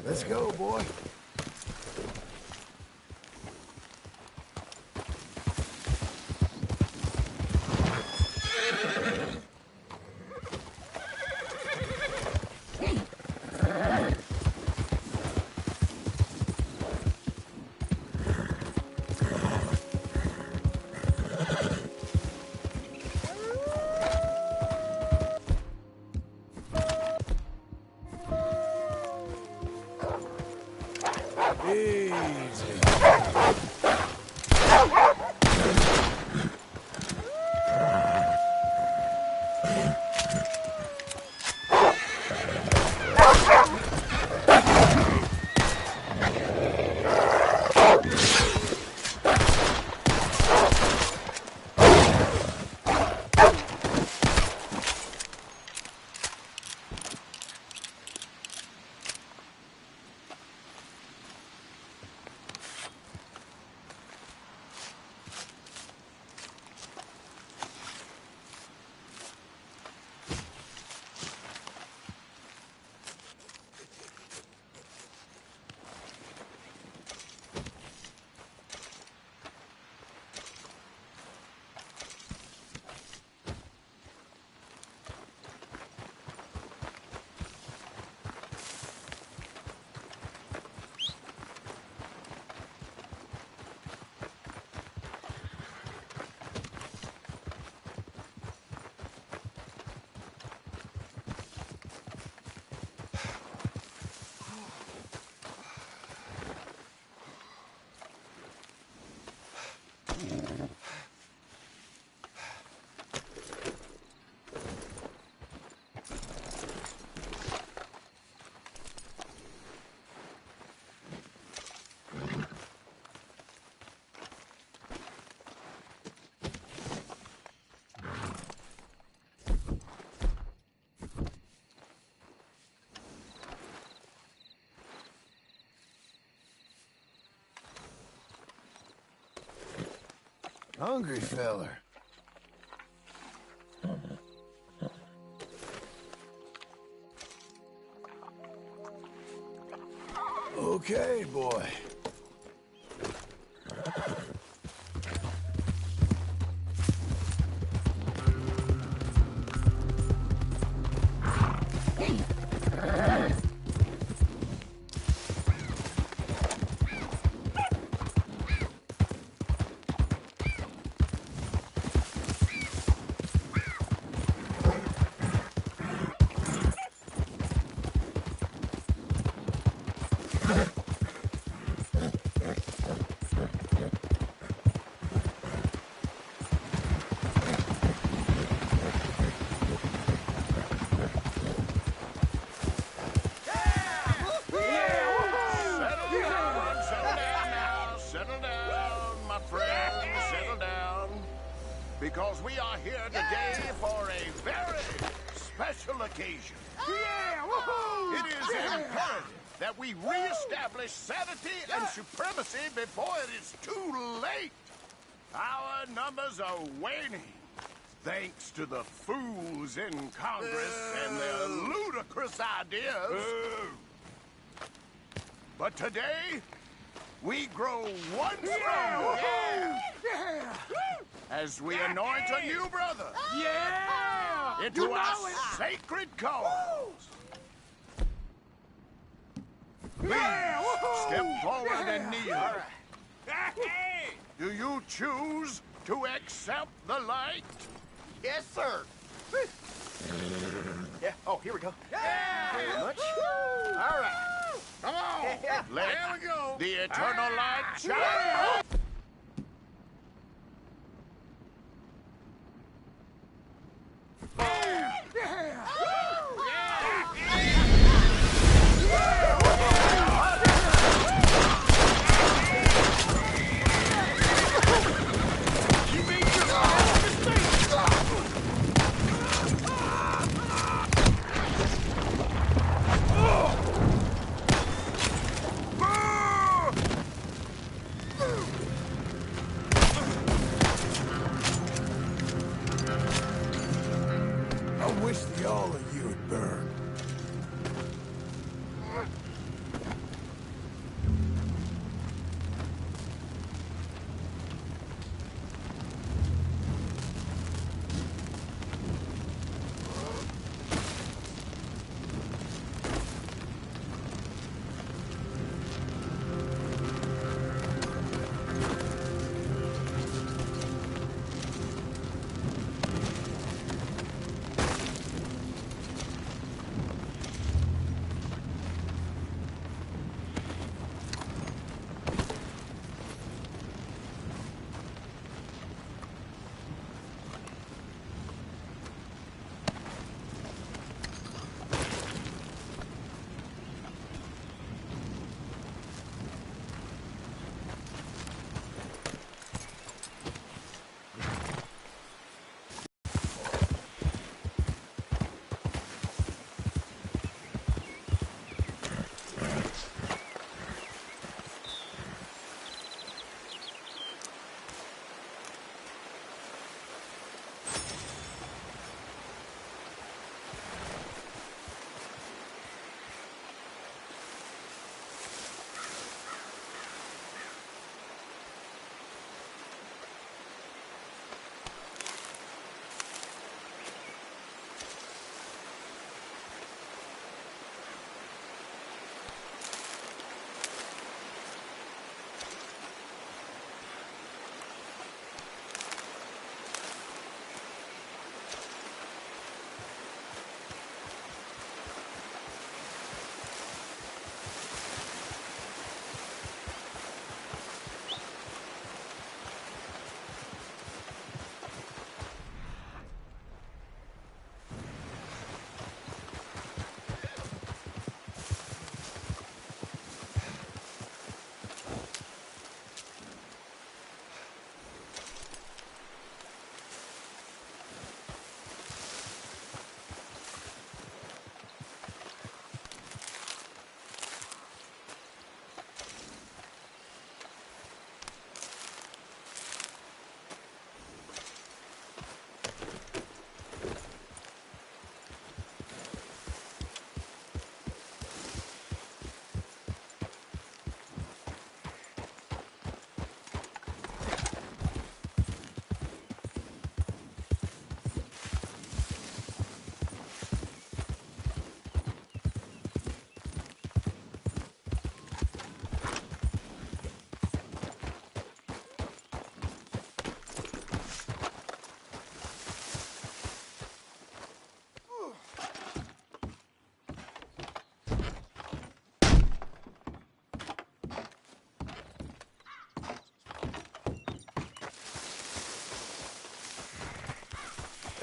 Let's go, boy. Easy. Hungry feller. Okay, boy. Because we are here today for a very special occasion. Yeah! Woohoo! It is imperative that we reestablish sanity and supremacy before it is too late. Our numbers are waning, thanks to the fools in Congress and their ludicrous ideas. But today, we grow one stronger. Yeah! As we anoint a new brother Yeah! into our sacred cause. Please step forward and kneel. Do you choose to accept the light? Yes, sir. Yeah. Oh, here we go. Very much. All right. Come on. Let There we go. the eternal light shine.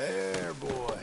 There, boy.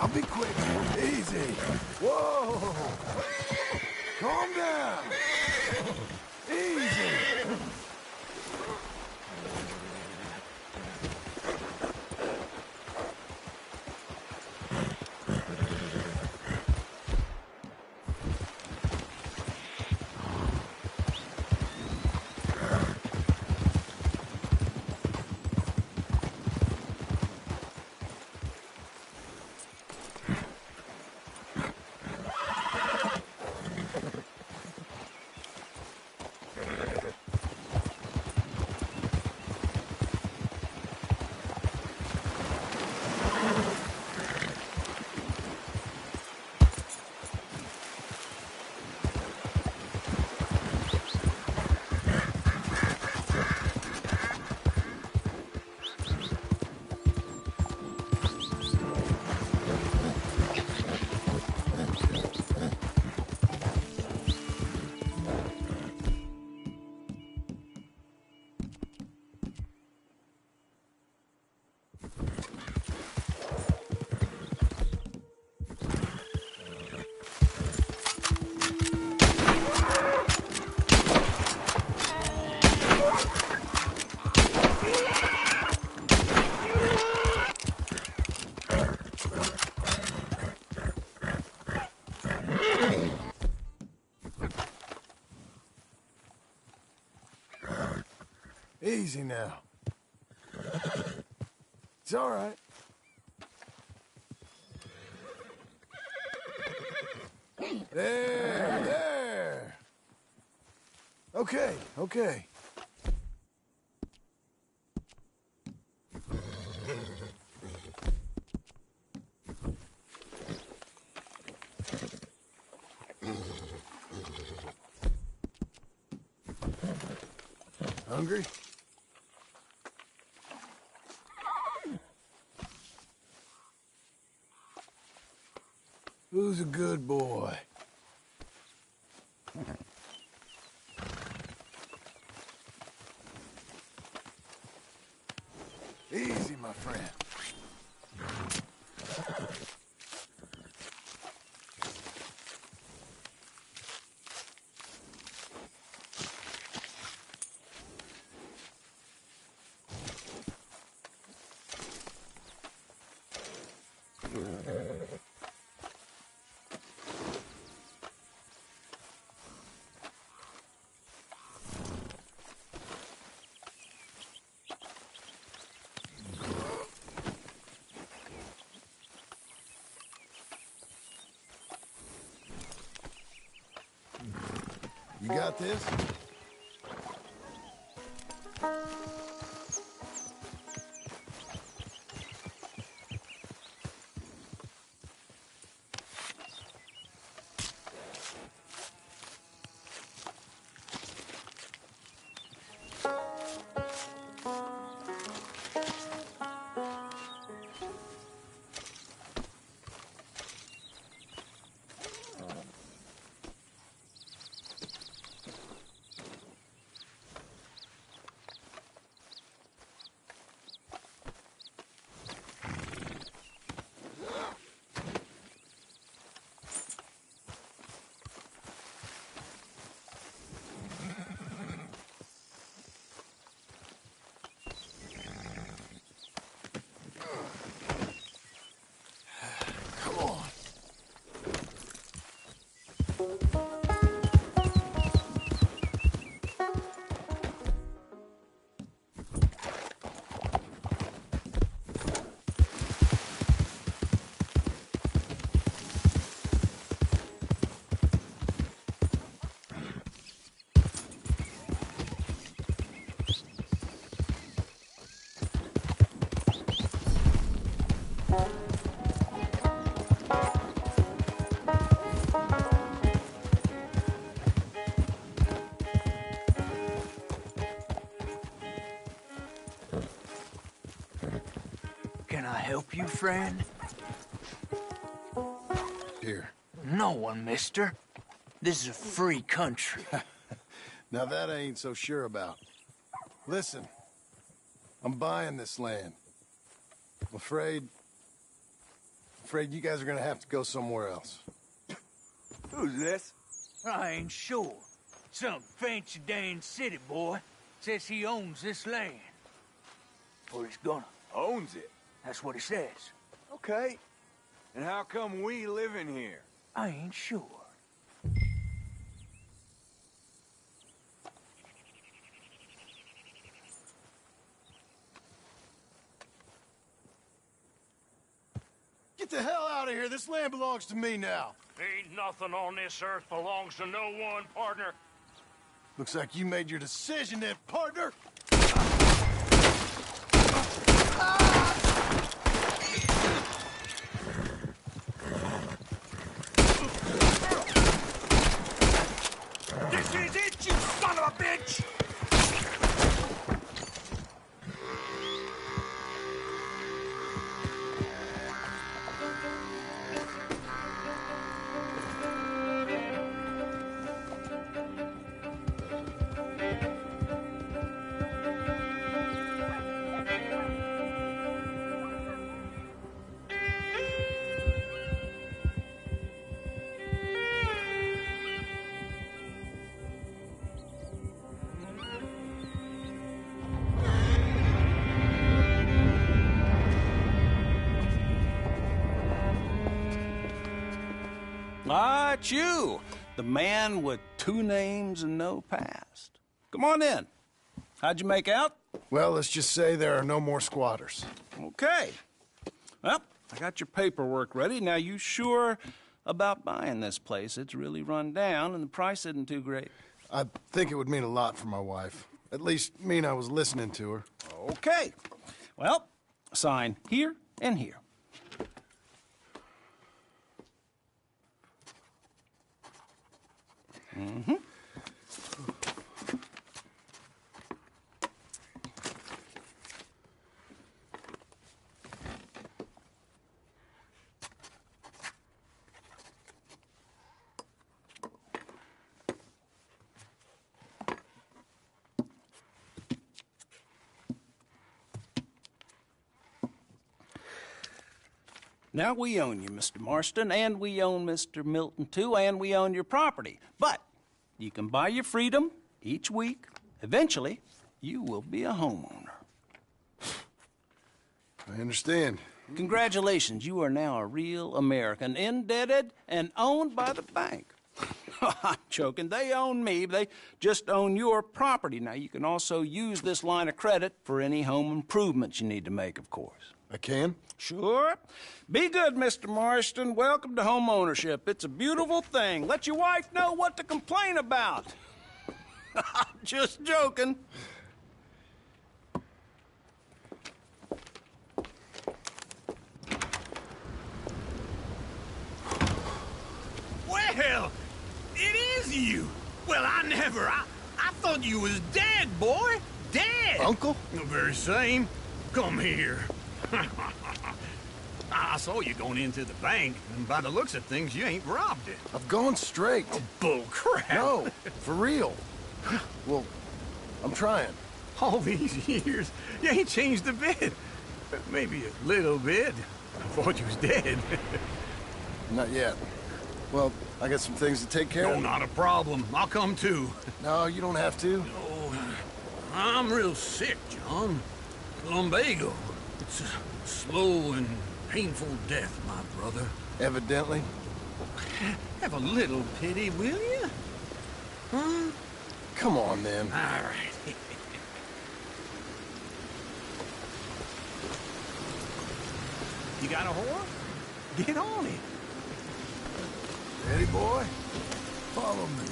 I'll be quick. Easy. Whoa. Calm down. Easy. Easy now. It's all right. There. Okay, okay. Hungry? Who's a good boy? Easy, my friend. You got this? Come on. Can I help you, friend? Here. No one, mister. This is a free country. Now that I ain't so sure about. Listen, I'm buying this land. I'm afraid you guys are gonna have to go somewhere else. Who's this? I ain't sure. Some fancy Dan city boy says he owns this land. Or he's gonna. Owns it. That's what he says. Okay. And how come we live in here? I ain't sure. Get the hell out of here. This land belongs to me now. Ain't nothing on this earth belongs to no one, partner. Looks like you made your decision then, partner. This is it, you son of a bitch! Ah, it's you, the man with 2 names and no past. Come on in. How'd you make out? Well, let's just say there are no more squatters. Okay. Well, I got your paperwork ready. Now, you sure about buying this place? It's really run down, and the price isn't too great. I think it would mean a lot for my wife. At least mean I was listening to her. Okay. Well, sign here and here. Mm-hmm. Now, we own you, Mr. Marston, and we own Mr. Milton, too, and we own your property. But you can buy your freedom each week. Eventually, you will be a homeowner. I understand. Congratulations, you are now a real American, indebted and owned by the bank. I'm joking. They own me. They just own your property. Now, you can also use this line of credit for any home improvements you need to make, of course. I can? Sure. Be good, Mr. Marston. Welcome to home ownership. It's a beautiful thing. Let your wife know what to complain about. Just joking. Well, it is you. Well, I thought you was dead, boy. Dead. Uncle? The very same. Come here. I saw you going into the bank, and by the looks of things, you ain't robbed it. I've gone straight. Bull crap. No, for real. Well, I'm trying. All these years, you ain't changed a bit. Maybe a little bit. I thought you was dead. Not yet. Well, I got some things to take care No, of. not a problem. I'll come too. No, you don't have to. Oh, I'm real sick, John. Lumbago. It's a slow and painful death, my brother. Evidently. Have a little pity, will you? Huh? Come on, then. All right. You got a horse? Get on it. Ready, boy? Follow me.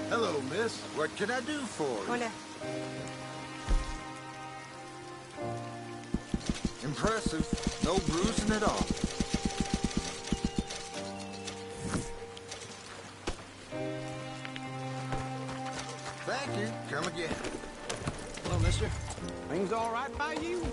Hello, miss. What can I do for you? Hola. Impressive. No bruising at all. Thank you. Come again. Hello, mister. Things all right by you?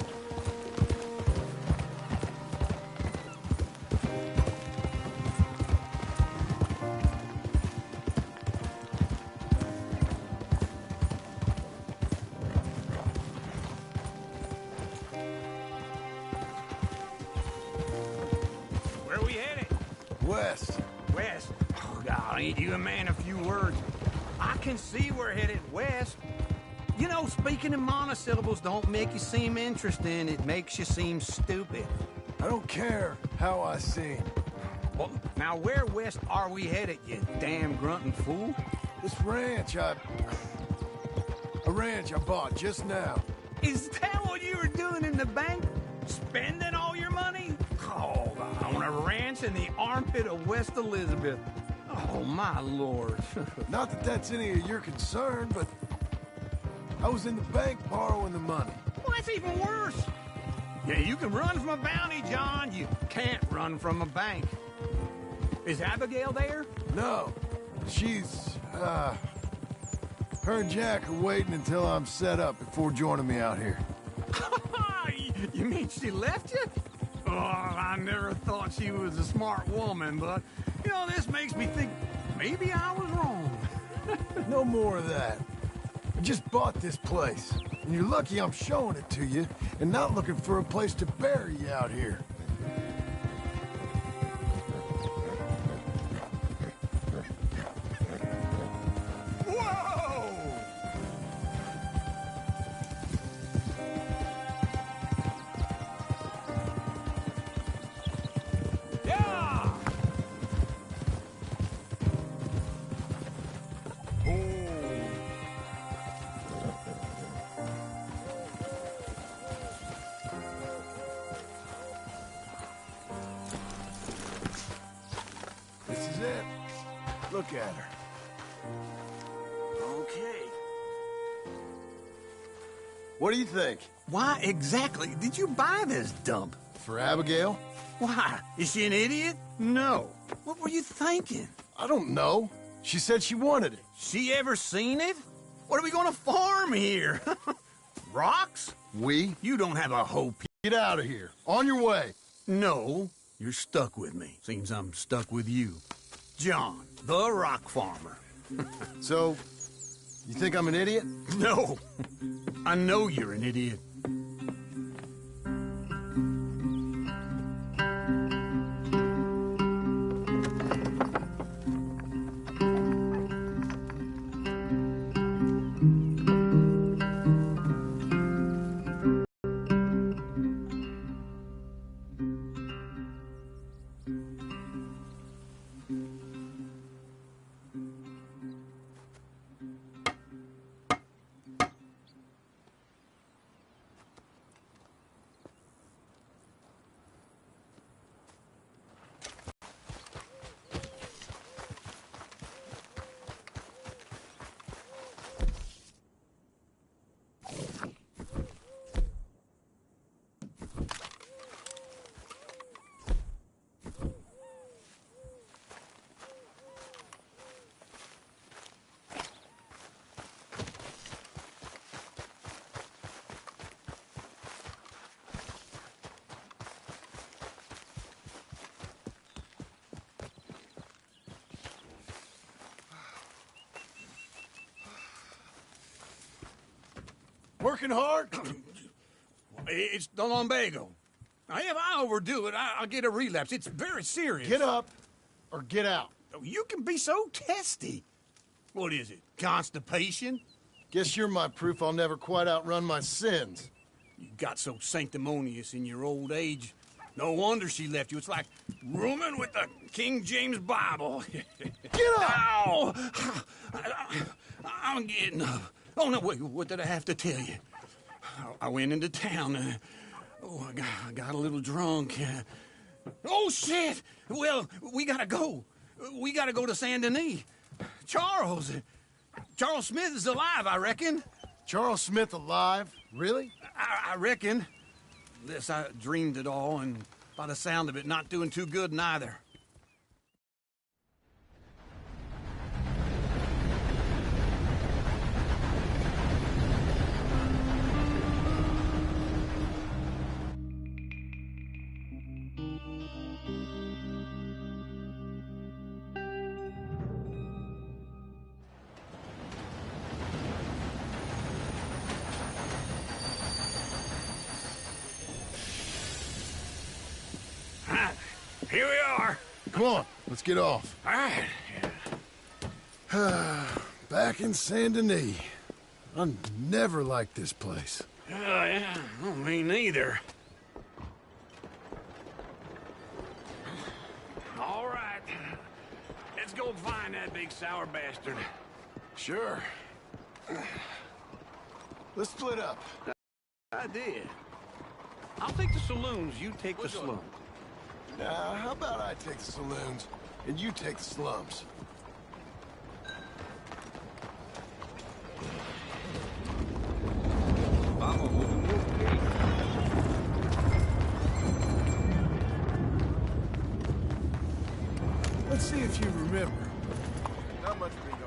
Where are we headed? West. West. Oh, God, ain't you a man of few words? I can see we're headed west. You know, speaking in monosyllables don't make you seem interesting. It makes you seem stupid. I don't care how I seem. Well, now where west are we headed, you damn grunting fool? This ranch I bought just now. Is that what you were doing in the bank? Spending all your money? Oh, on a ranch in the armpit of West Elizabeth. Oh, my lord. Not that that's any of your concern, but I was in the bank borrowing the money. Well, that's even worse. Yeah, you can run from a bounty, John. You can't run from a bank. Is Abigail there? No, she's, her and Jack are waiting until I'm set up before joining me out here. You mean she left you? Oh, I never thought she was a smart woman, but, you know, this makes me think maybe I was wrong. No more of that. I just bought this place, and you're lucky I'm showing it to you and not looking for a place to bury you out here. Whoa! Yeah! This is it. Look at her. Okay. What do you think? Why exactly did you buy this dump? For Abigail? Why? Is she an idiot? No. What were you thinking? I don't know. She said she wanted it. She ever seen it? What are we gonna farm here? Rocks? We? You don't have a hope. Get out of here. On your way. No, you're stuck with me. Seems I'm stuck with you. John, the rock farmer. So, you think I'm an idiot? No, I know you're an idiot. Working hard? It's the lumbago. Now, if I overdo it, I'll get a relapse. It's very serious. Get up or get out. You can be so testy. What is it, constipation? Guess you're my proof I'll never quite outrun my sins. You got so sanctimonious in your old age. No wonder she left you. It's like rooming with the King James Bible. Get up! Ow! I'm getting up. Oh, no, wait, what did I have to tell you? I went into town. I got a little drunk. Oh, shit! Well, we gotta go. We gotta go to Saint Denis. Charles Smith is alive, I reckon. Charles Smith alive? Really? I reckon. Unless I dreamed it all, and by the sound of it, not doing too good neither. Here we are. Come on, let's get off. All right. Back in Saint Denis. I never liked this place. Yeah, well, me neither. All right. Let's go find that big sour bastard. Sure. Let's split up. I did. I'll take the saloons, you take the slums. Now, how about I take the saloons and you take the slums? Let's see if you remember. Not much to be going.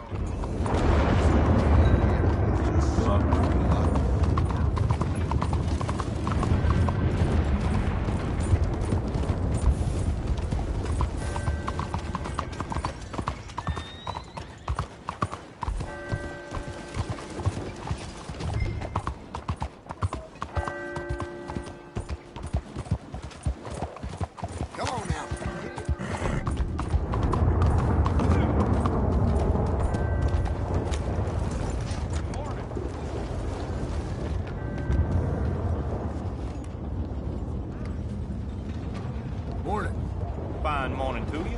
Come on now. Morning. Fine morning to you.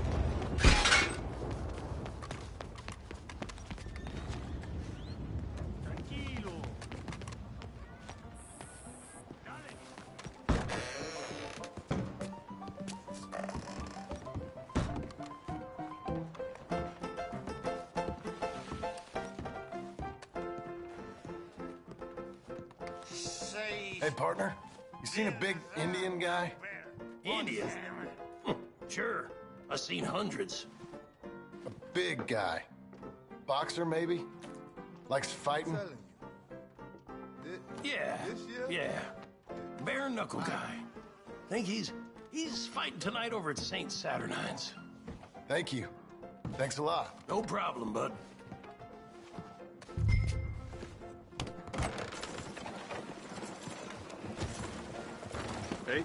Hey, partner. You seen a big Indian guy? Indian? Sure. I've seen hundreds. A big guy. Boxer, maybe? Likes fighting? Yeah. Yeah. Bare knuckle guy. Think he's fighting tonight over at St. Saturnine's. Thank you. Thanks a lot. No problem, bud. Hey.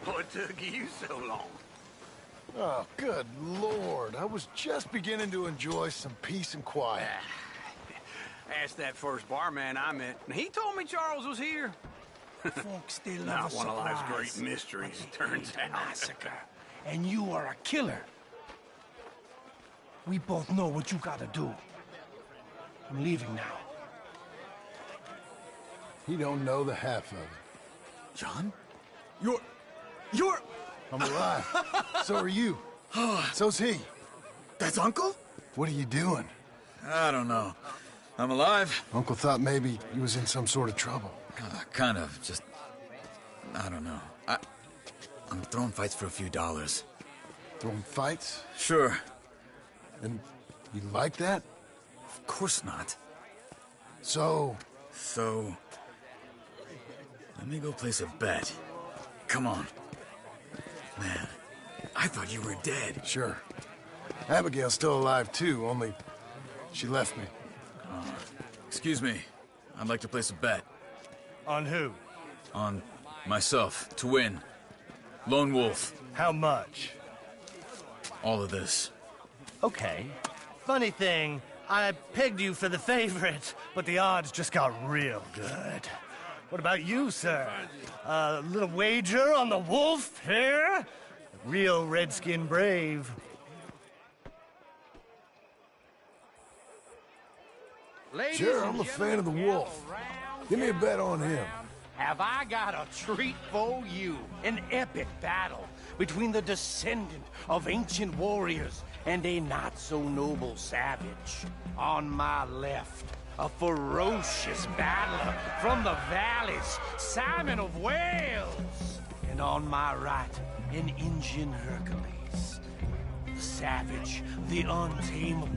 What took you so long? Oh, good Lord. I was just beginning to enjoy some peace and quiet. Asked that first barman I met, and he told me Charles was here. Folks still love Not a one of life's surprise. great mysteries, it turns out. Massacre. And you are a killer. We both know what you gotta do. I'm leaving now. He don't know the half of it. John? You're... I'm alive. So are you. So's he. That's Uncle? What are you doing? I don't know. I'm alive. Uncle thought maybe you was in some sort of trouble. Kind of. Just... I don't know. I'm throwing fights for a few dollars. Throwing fights? Sure. And you like that? Of course not. So... So... Let me go place a bet. Come on. Man, I thought you were dead. Sure. Abigail's still alive, too, only she left me. Excuse me. I'd like to place a bet. On who? On myself, to win. Lone Wolf. How much? All of this. Okay. Funny thing, I pegged you for the favorite, but the odds just got real good. What about you, sir? A little wager on the wolf here? Real redskin brave. Ladies Sure, and I'm a fan of the gentlemen, wolf. gather round, Give me a bet on him. Have I got a treat for you? An epic battle between the descendant of ancient warriors and a not-so-noble savage. On my left, a ferocious battler from the valleys, Simon of Wales. And on my right, an Indian Hercules. The savage, the untamable,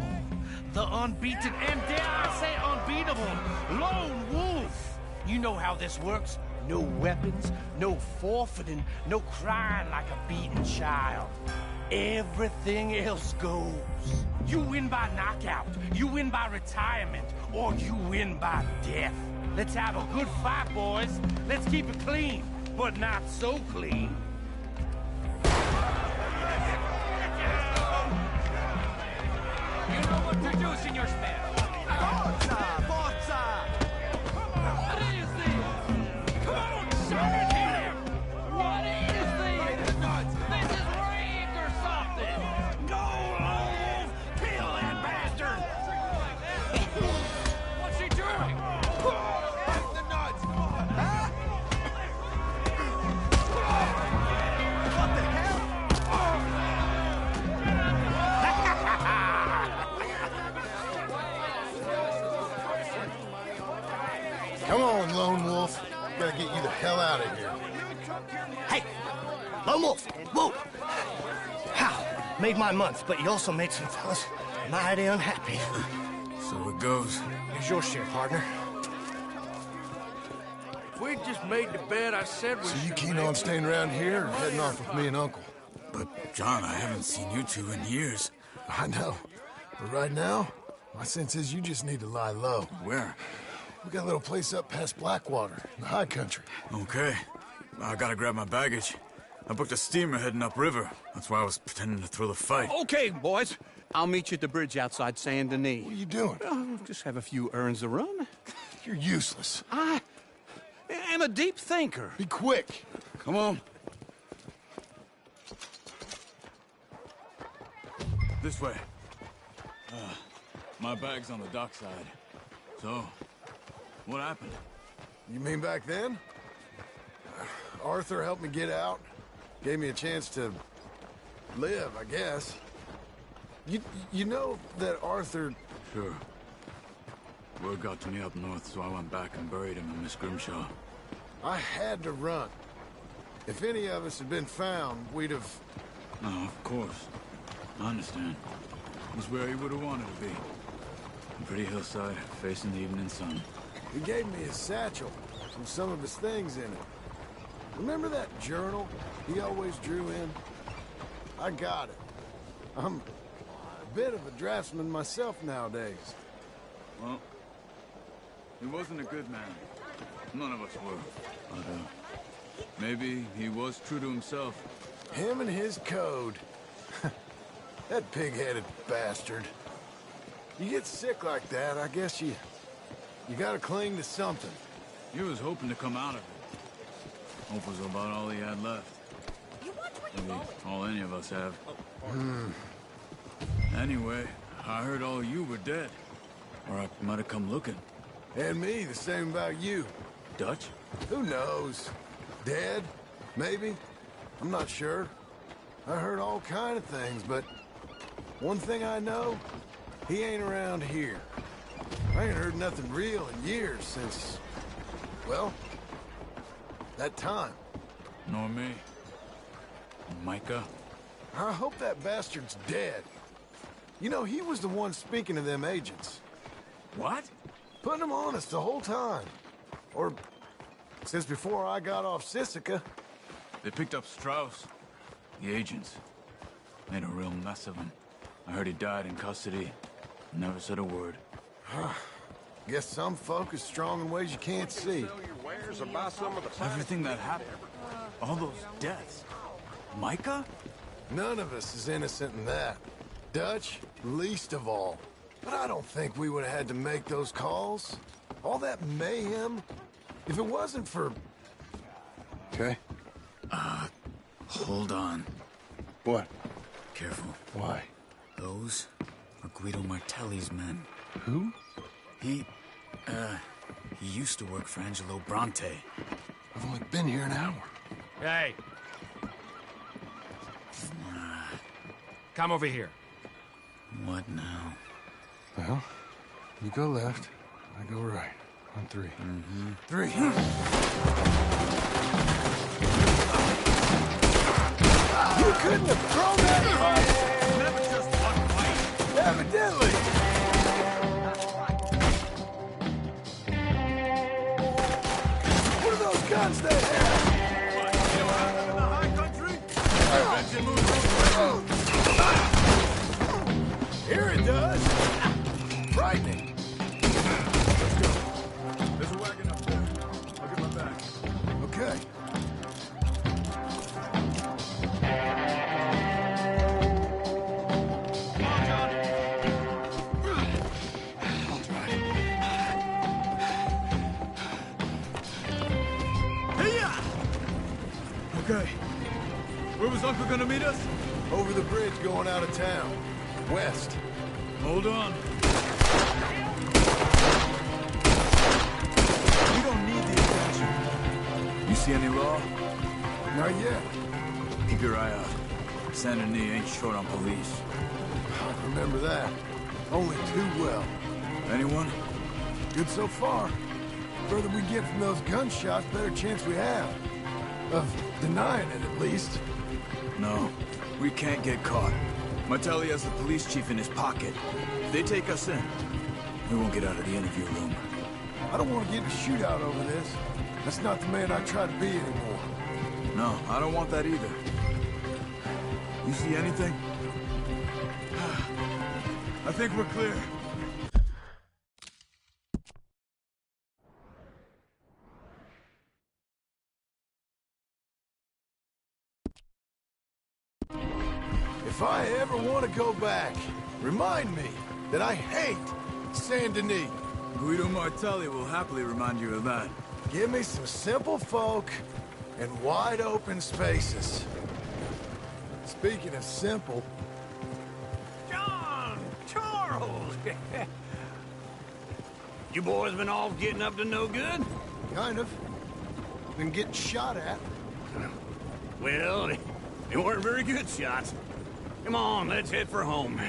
the unbeaten, and dare I say unbeatable, Lone Wolf. You know how this works. No weapons, no forfeiting, no crying like a beaten child. Everything else goes. You win by knockout, you win by retirement, or you win by death. Let's have a good fight, boys. Let's keep it clean, but not so clean. You know what to do, Senor Smith. What is this? Come on, Simon, hit him! What is this? This is rigged or something! Go, Lone! Kill that bastard! What's he doing? The nuts! What the hell? Come on, Lone Wolf. Gotta get you the hell out of here. Hey! Lone Wolf! Whoa! How? Made my month, but you also made some fellas mighty unhappy. So it goes. Here's your share, partner. If we just made the bet I said we So you should keen make, on staying around here or heading off with me and Uncle? But, John, I haven't seen you two in years. I know. But right now, my sense is you just need to lie low. Where? We got a little place up past Blackwater, in the high country. Okay. I gotta grab my baggage. I booked a steamer heading upriver. That's why I was pretending to throw the fight. Okay, boys. I'll meet you at the bridge outside Saint Denis. What are you doing? Just have a few errands to run. You're useless. I am a deep thinker. Be quick. Come on. This way. My bag's on the dockside. So, what happened? You mean back then? Arthur helped me get out. Gave me a chance to live, I guess. You know that Arthur... Sure. Word got to me up north, so I went back and buried him in Miss Grimshaw. I had to run. If any of us had been found, we'd have... No, of course. I understand. It was where he would have wanted to be. A pretty hillside, facing the evening sun. He gave me his satchel with some of his things in it. Remember that journal he always drew in? I got it. I'm a bit of a draftsman myself nowadays. Well, he wasn't a good man. None of us were. But, maybe he was true to himself. Him and his code. That pig-headed bastard. You get sick like that, I guess you You gotta cling to something. He was hoping to come out of it. Hope was about all he had left. Maybe all any of us have. Anyway, I heard all you were dead. Or I might have come looking. And me, the same about you. Dutch? Who knows? Dead? Maybe? I'm not sure. I heard all kind of things, but one thing I know, he ain't around here. I ain't heard nothing real in years since, well, that time. Nor me. Micah? I hope that bastard's dead. You know, he was the one speaking to them agents. What? Putting them on us the whole time. Or since before I got off Sisika. They picked up Strauss. The agents. Made a real mess of him. I heard he died in custody. Never said a word. Guess some folk is strong in ways you can't see. Sell your wares or buy some of the Everything that happened. All those deaths. Micah? None of us is innocent in that. Dutch, least of all. But I don't think we would have had to make those calls. All that mayhem. If it wasn't for... Okay. Hold on. What? Careful. Why? Those are Guido Martelli's men. Who? He used to work for Angelo Bronte. I've only been here an hour. Hey. Come over here. What now? Well, you go left, I go right. On three. Three. You couldn't have thrown that fight! Never just one fight. Evidently! What are those guns they have? What, you don't have them in the high country? I bet you moved Here it does! Frightening! Let's go. There's a wagon up there. I'll get my back. Okay. Okay. Where was Uncle gonna meet us? Over the bridge going out of town. West. Hold on. We don't need the attention. You see any law? Not yet. Keep your eye out. Saint Denis ain't short on police. I remember that. Only too well. Anyone? Good so far. Further we get from those gunshots, better chance we have. Of denying it, at least. No. We can't get caught. Martelli has the police chief in his pocket. If they take us in, we won't get out of the interview room. I don't want to get in a shootout over this. That's not the man I try to be anymore. No, I don't want that either. You see anything? I think we're clear. If I ever want to go back, remind me that I hate Saint Denis. Guido Martelli will happily remind you of that. Give me some simple folk and wide open spaces. Speaking of simple... John! Charles! You boys been all getting up to no good? Kind of. Been getting shot at. Well, they weren't very good shots. Come on, let's head for home.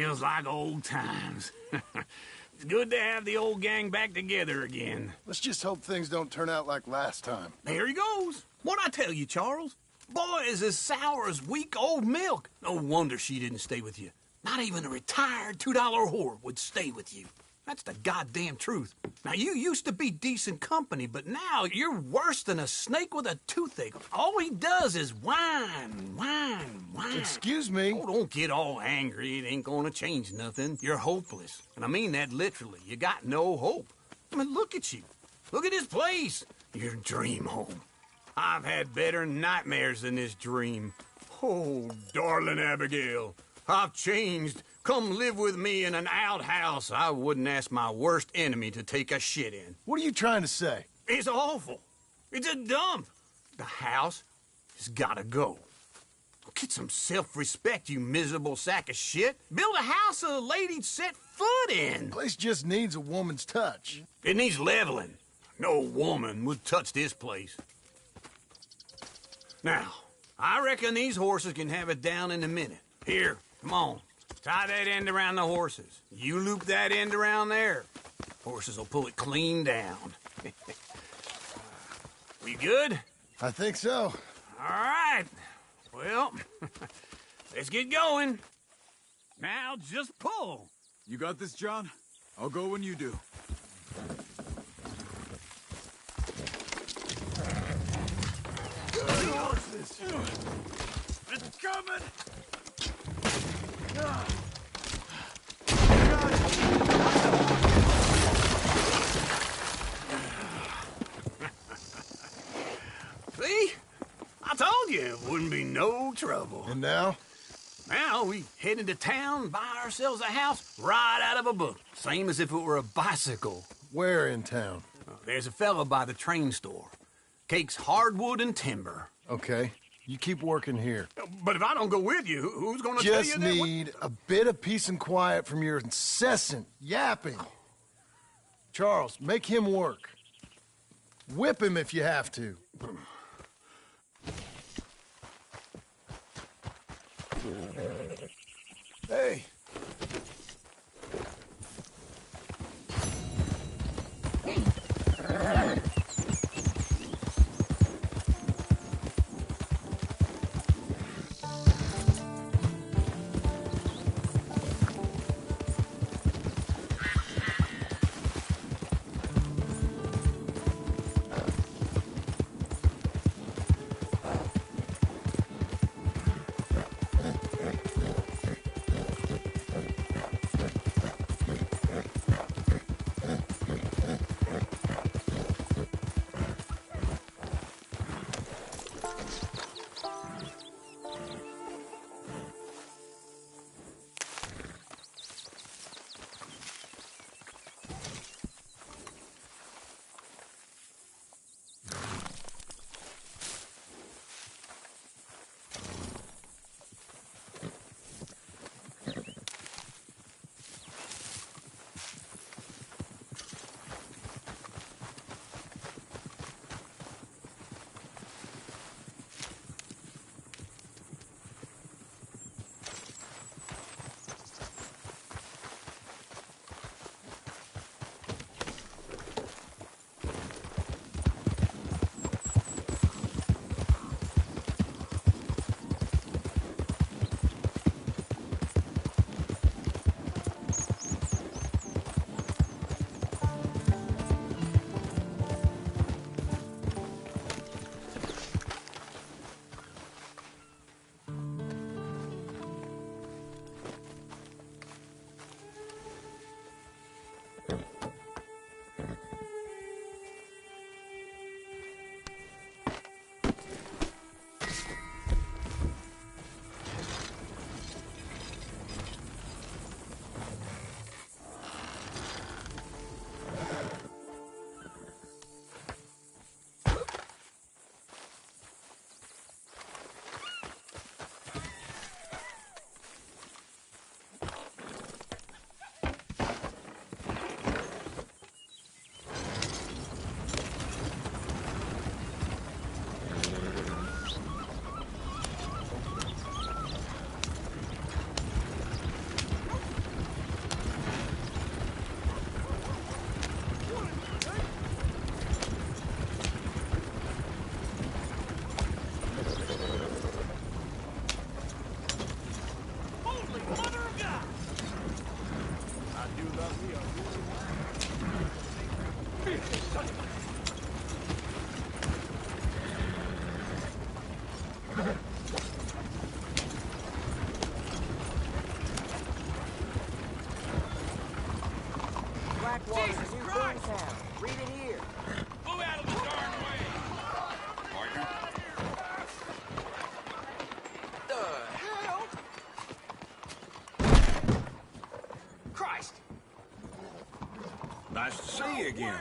Feels like old times. It's good to have the old gang back together again. Let's just hope things don't turn out like last time. There he goes. What'd I tell you, Charles? Boy is as sour as week-old milk. No wonder she didn't stay with you. Not even a retired $2 whore would stay with you. That's the goddamn truth. Now, you used to be decent company, but now you're worse than a snake with a toothache. All he does is whine, whine, whine. Excuse me? Oh, don't get all angry. It ain't gonna change nothing. You're hopeless. And I mean that literally. You got no hope. I mean, look at you. Look at this place. Your dream home. I've had better nightmares than this dream. Oh, darling Abigail, I've changed. Come live with me in an outhouse I wouldn't ask my worst enemy to take a shit in. What are you trying to say? It's awful. It's a dump. The house has gotta go. Get some self-respect, you miserable sack of shit. Build a house a lady'd set foot in. The place just needs a woman's touch. It needs leveling. No woman would touch this place. Now, I reckon these horses can have it down in a minute. Here, come on. Tie that end around the horses. You loop that end around there. Horses will pull it clean down. We good? I think so. All right. Well, let's get going. Now, just pull. You got this, John? I'll go when you do. Horses! It's coming! See? I told you it wouldn't be no trouble. And now? Now we head into town, buy ourselves a house right out of a book. Same as if it were a bicycle. Where in town? There's a fella by the train store. Cakes hardwood and timber. Okay. You keep working here. But if I don't go with you, who's gonna tell you Just that? need a bit of peace and quiet from your incessant yapping. Charles, make him work. Whip him if you have to. Hey. me again.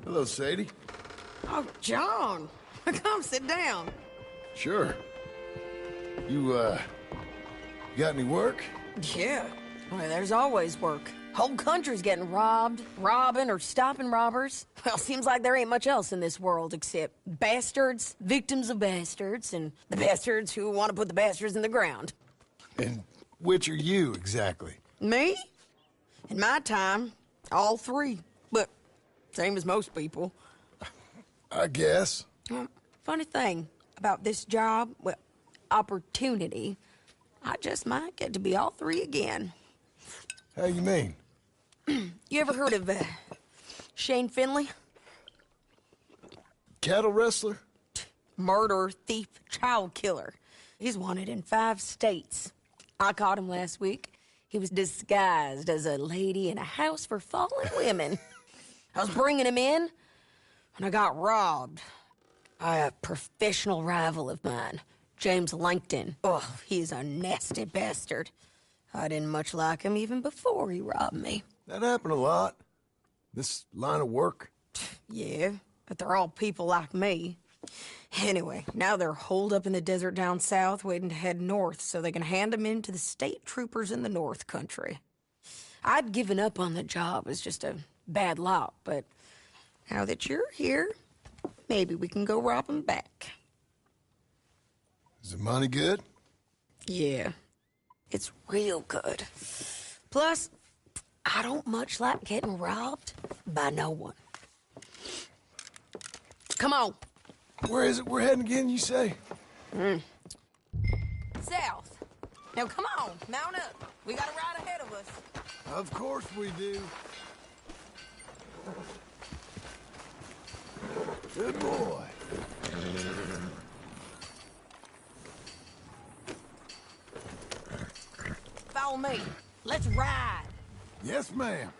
Hello, Sadie. Oh, John. Come sit down. Sure. You got any work? Yeah. Well, there's always work. Whole country's getting robbed, robbing, or stopping robbers. Well, seems like there ain't much else in this world except bastards, victims of bastards, and the bastards who want to put the bastards in the ground. And which are you, exactly? Me? In my time, all three. But same as most people. I guess. Funny thing about this job, well, opportunity, I just might get to be all three again. How you mean? You ever heard of Shane Finley? Cattle wrestler? Murderer, thief, child killer. He's wanted in 5 states. I caught him last week. He was disguised as a lady in a house for fallen women. I was bringing him in, and I got robbed by a professional rival of mine, James Langton. Oh, he's a nasty bastard. I didn't much like him even before he robbed me. That happened a lot. This line of work. Yeah, but they're all people like me. Anyway, now they're holed up in the desert down south waiting to head north so they can hand them in to the state troopers in the north country. I'd given up on the job as just a bad lot, but now that you're here, maybe we can go rob them back. Is the money good? Yeah, it's real good. Plus, I don't much like getting robbed by no one. Come on. Where is it we're heading again, you say? South. Now, come on, mount up. We got a ride ahead of us. Of course we do. Good boy. Follow me. Let's ride. Yes, ma'am.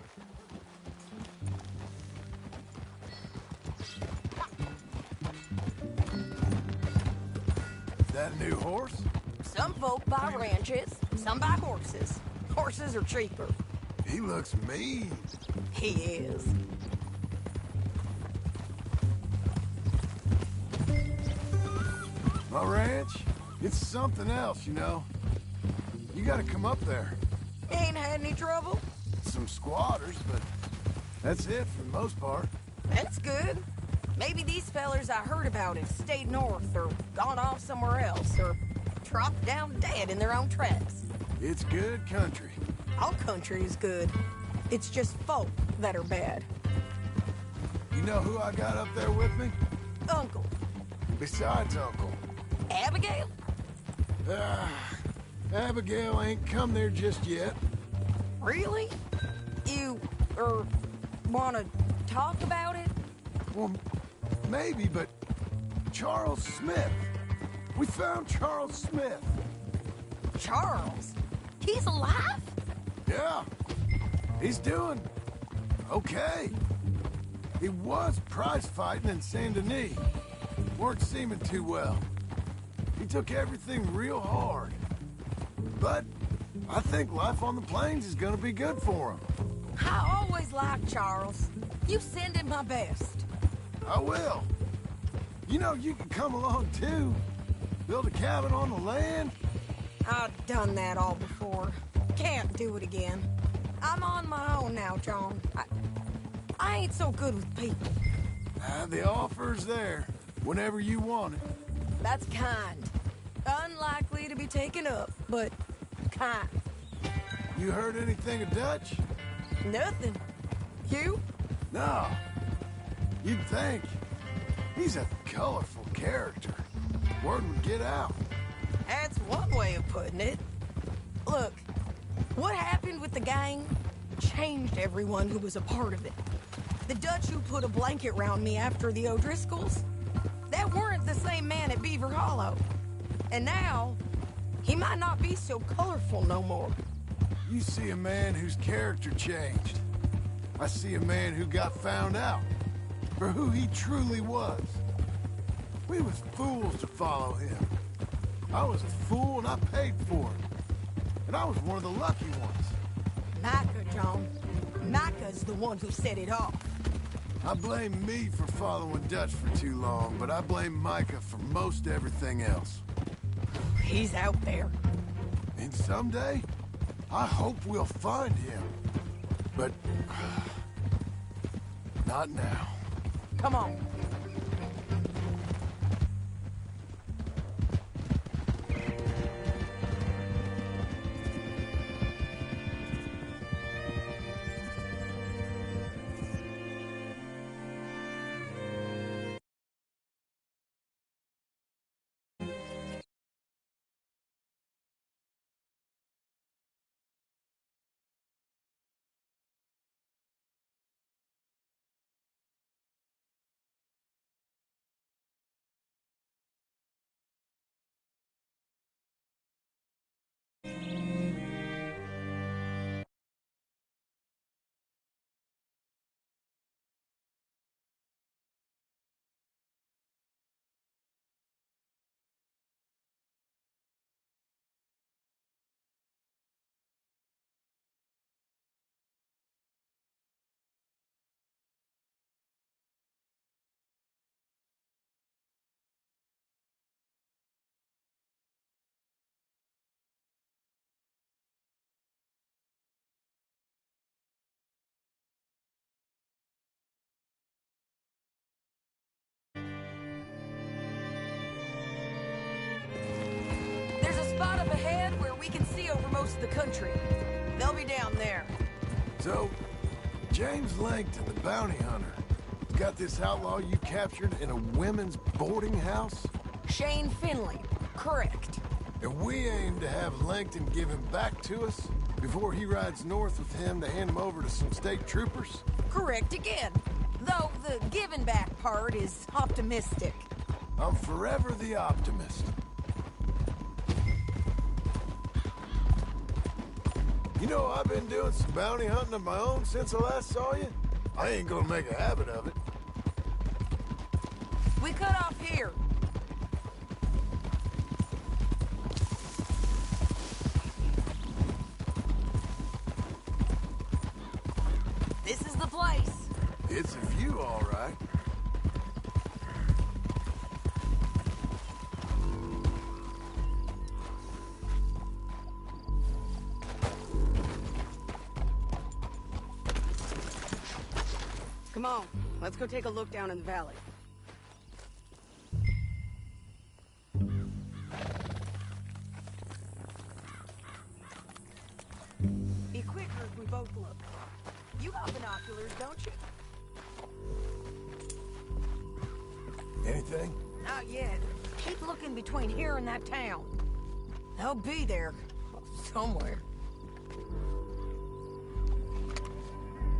Is that a new horse? Some folk buy ranches, some buy horses. Horses are cheaper. He looks mean. He is. My ranch, it's something else, you know. You gotta come up there. Ain't had any trouble? Some squatters, but that's it for the most part. That's good. Maybe these fellers I heard about have stayed north or gone off somewhere else or dropped down dead in their own tracks. It's good country. All country is good. It's just folk that are bad. You know who I got up there with me? Uncle. Besides Uncle. Abigail? Abigail ain't come there just yet. Really? You, wanna talk about it? Well, maybe, but Charles Smith. We found Charles Smith. Charles? He's alive? Yeah. He's doing okay. He was prize fighting in Saint Denis. Weren't seeming too well. He took everything real hard. But I think life on the plains is gonna be good for him. I always liked Charles. You send him my best. I will. You know, you can come along too. Build a cabin on the land. I've done that all before. Can't do it again. I'm on my own now, John. I ain't so good with people. The offer's there, whenever you want it. That's kind. Unlikely to be taken up, but kind. You heard anything of Dutch? Nothing. You? No. You'd think. He's a colorful character. Word would get out. That's one way of putting it. Look, what happened with the gang changed everyone who was a part of it. The Dutch who put a blanket round me after the O'Driscolls, that weren't the same man at Beaver Hollow. And now, he might not be so colorful no more. You see a man whose character changed. I see a man who got found out for who he truly was. We was fools to follow him. I was a fool and I paid for it. And I was one of the lucky ones. Micah, John. Micah's the one who set it off. I blame me for following Dutch for too long, but I blame Micah for most everything else. He's out there. And someday, I hope we'll find him. But... not now. Come on. Spot up ahead where we can see over most of the country. They'll be down there. So, James Langton, the bounty hunter, got this outlaw you captured in a women's boarding house? Shane Finley, correct. And we aim to have Langton give him back to us before he rides north with him to hand him over to some state troopers? Correct again. Though the giving back part is optimistic. I'm forever the optimist. You know, I've been doing some bounty hunting of my own since I last saw you. I ain't gonna make a habit of it. We cut off here. This is the place. It's a view, all right. Come on, let's go take a look down in the valley. Be quicker if we both look. You got binoculars, don't you? Anything? Not yet. Keep looking between here and that town. They'll be there. Somewhere.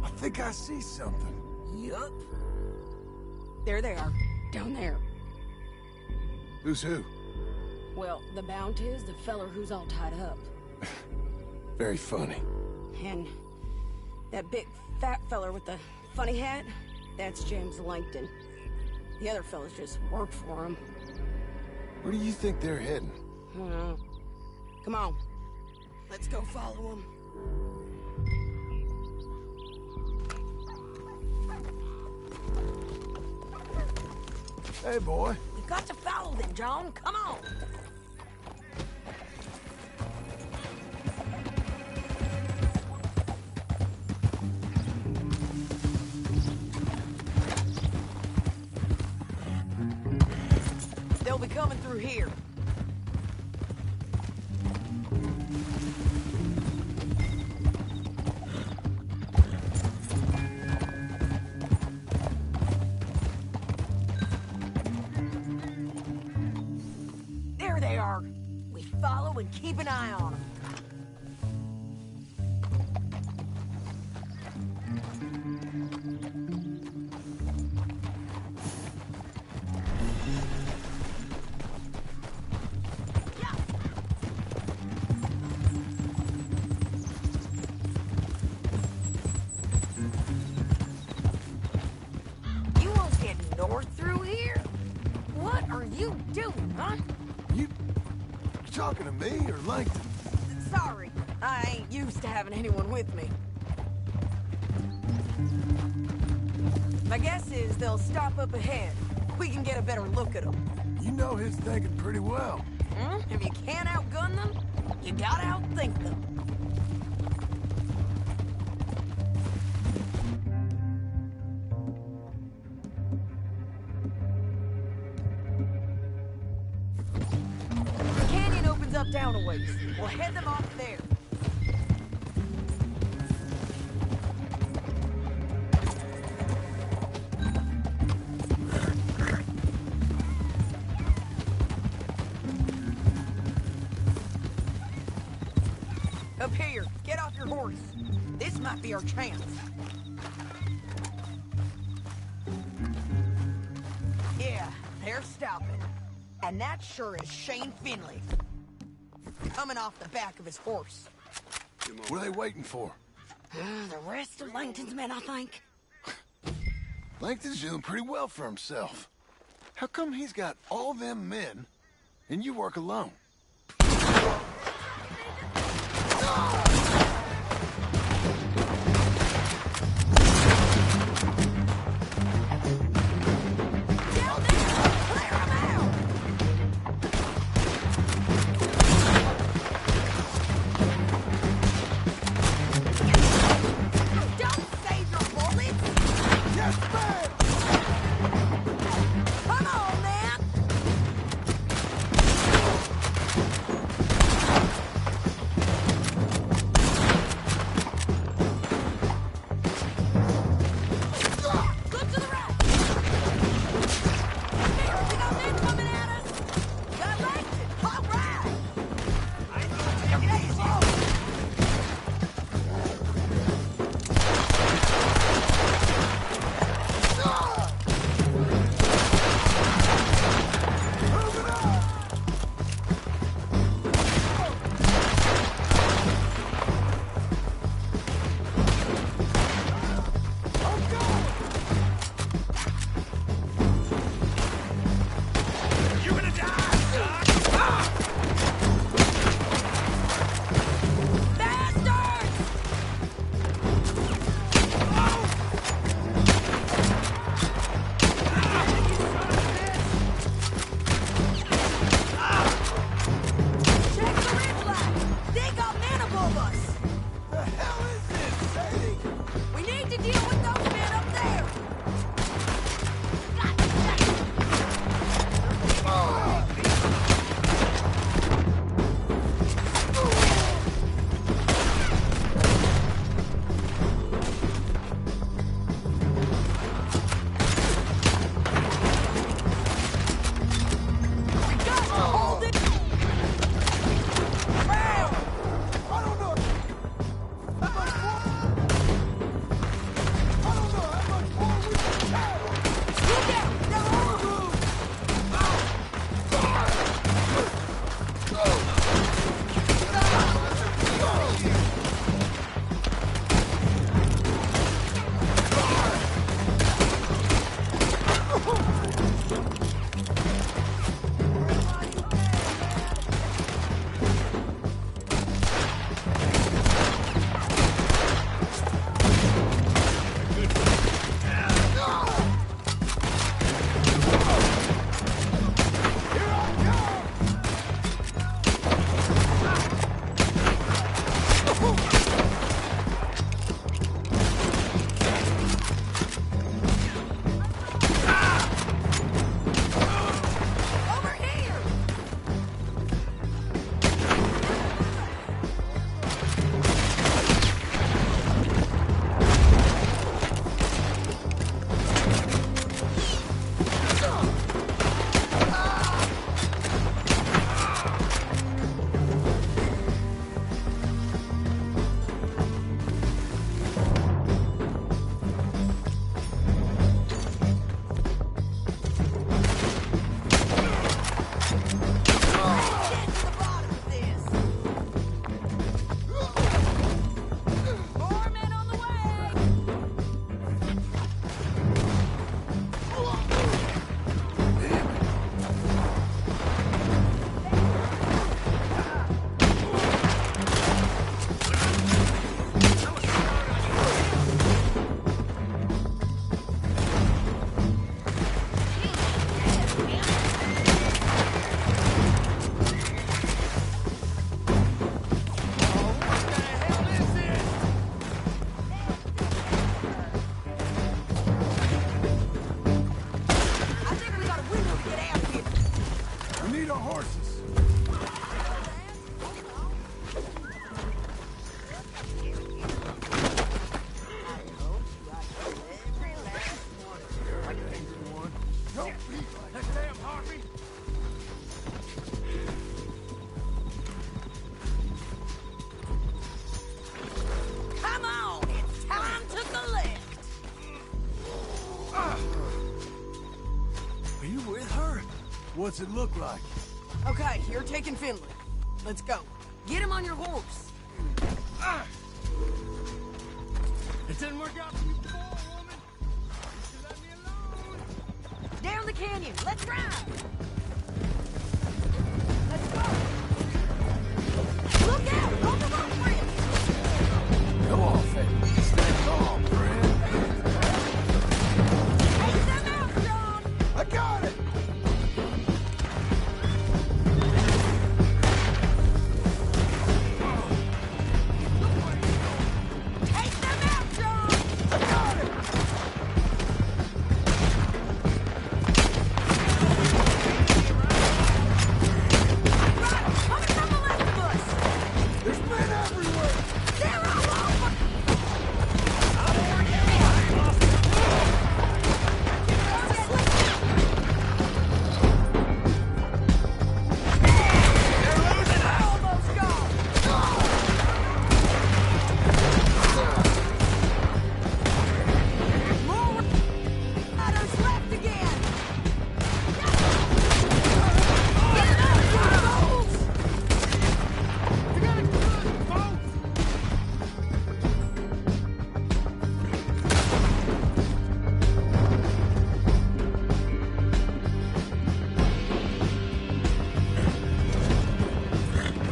I think I see something. Yup. There they are. Down there. Who's who? Well, the bounty is the feller who's all tied up. Very funny. And that big fat feller with the funny hat, that's James Langton. The other fellas just work for him. Where do you think they're heading? I don't know. Come on. Let's go follow them. Hey, boy. You got to follow them, John. Come on. They'll be coming through here. There they are. We follow and keep an eye on them. You won't get north through here? What are you doing, huh? You talking to me or Langton? Sorry, I ain't used to having anyone with me. My guess is they'll stop up ahead. We can get a better look at them. You know his thinking pretty well. If you can't outgun them, you gotta outthink them. The canyon opens up down a ways. We'll head them off there. Up here, get off your horse. This might be our chance. Yeah, they're stopping. And that sure is Shane Finley. Coming off the back of his horse. What are they waiting for? The rest of Langton's men, I think. Langton's doing pretty well for himself. How come he's got all them men and you work alone? What's it look like? Okay, you're taking Finley. Let's go. Get him on your horse. It didn't work out for you before, woman. You let me alone. Down the canyon. Let's ride. Let's go. Look out! On the road, friend. Come on, Finley. Stay calm, friend. Take them out, John. I got it! Take them out, John. I got it! Right, coming from the left of us. There's men everywhere! They're all over. Almost gone. More riders left again. Get up, Bulls! You got a good boat.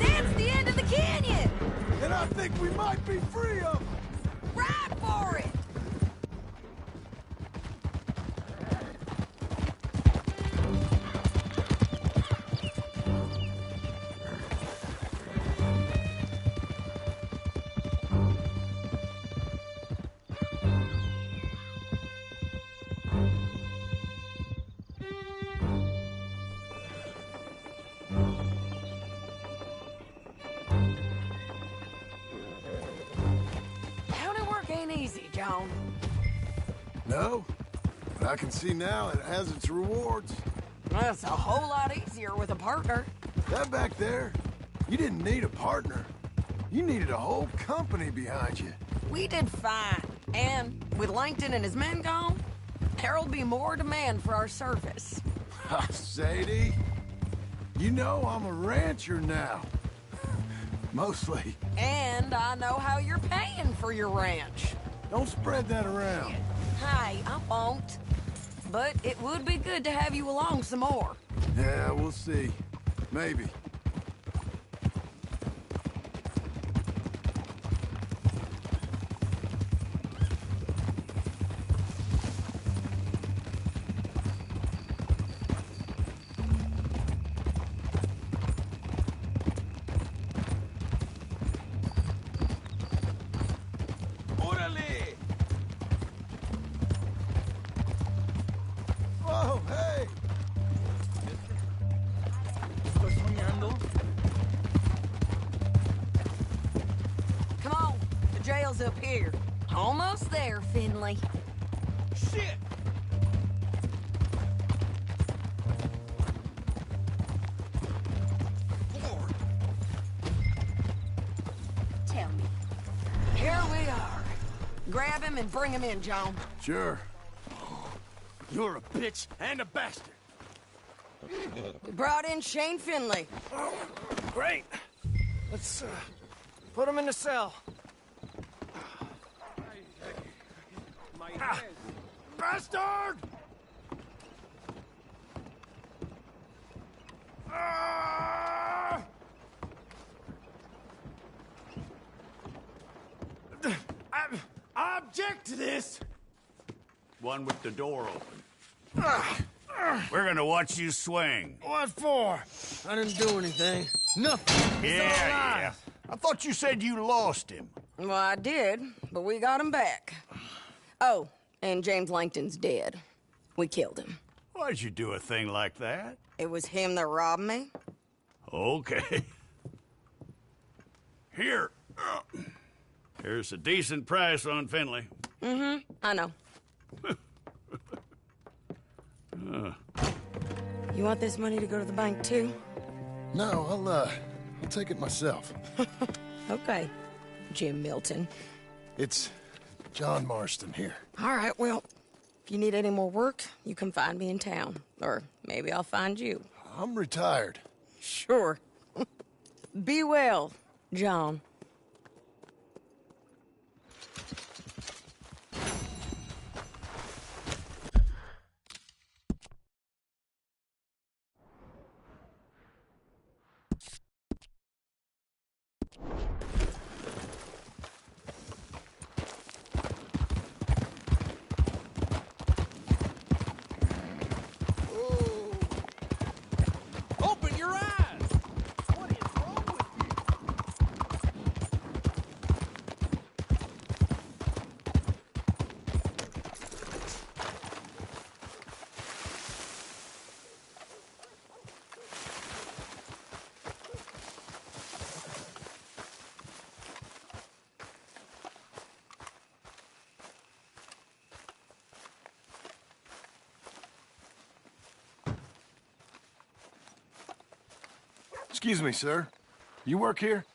That's the end of the canyon. And I think we might be free of them! Ride for it. County work ain't easy, John. No, but I can see now it has its rewards. That's a whole lot easier with a partner. That back there, you didn't need a partner. You needed a whole company behind you. We did fine. And with Langton and his men gone, there'll be more demand for our service. Sadie, you know I'm a rancher now. Mostly. And I know how you're paying for your ranch. Don't spread that around. Hey, I won't. But it would be good to have you along some more. Yeah, we'll see. Maybe. Orale! Whoa, hey! Estoy soñando. Come on, the jail's up here. Almost there, Finley. Shit! Tell me. Here we are. Grab him and bring him in, John. Sure. You're a bitch and a bastard. We brought in Shane Finley. Great. Let's put him in the cell. Bastard! Ah! I object to this. One with the door open. We're gonna watch you swing. What for? I didn't do anything. Nothing. It's all Yeah. lies. I thought you said you lost him. Well, I did, but we got him back. Oh, and James Langton's dead. We killed him. Why'd you do a thing like that? It was him that robbed me. Okay. Here. Here's a decent price on Finley. Mm-hmm, I know. You want this money to go to the bank, too? No, I'll take it myself. Okay, Jim Milton. It's John Marston here. All right, well, if you need any more work, you can find me in town. Or maybe I'll find you. I'm retired. Sure. Be well, John. Open your eyes! What is wrong with you? Excuse me, sir. You work here?